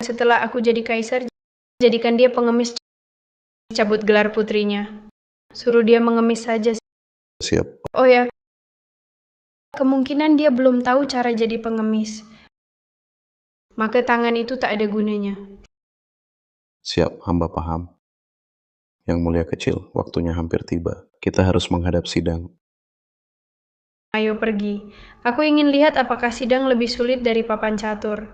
Setelah aku jadi kaisar, jadikan dia pengemis, cabut gelar putrinya. Suruh dia mengemis saja. Siap. Oh ya, kemungkinan dia belum tahu cara jadi pengemis. Maka tangan itu tak ada gunanya. Siap, hamba paham. Yang mulia kecil, waktunya hampir tiba. Kita harus menghadap sidang. Ayo pergi. Aku ingin lihat apakah sidang lebih sulit dari papan catur.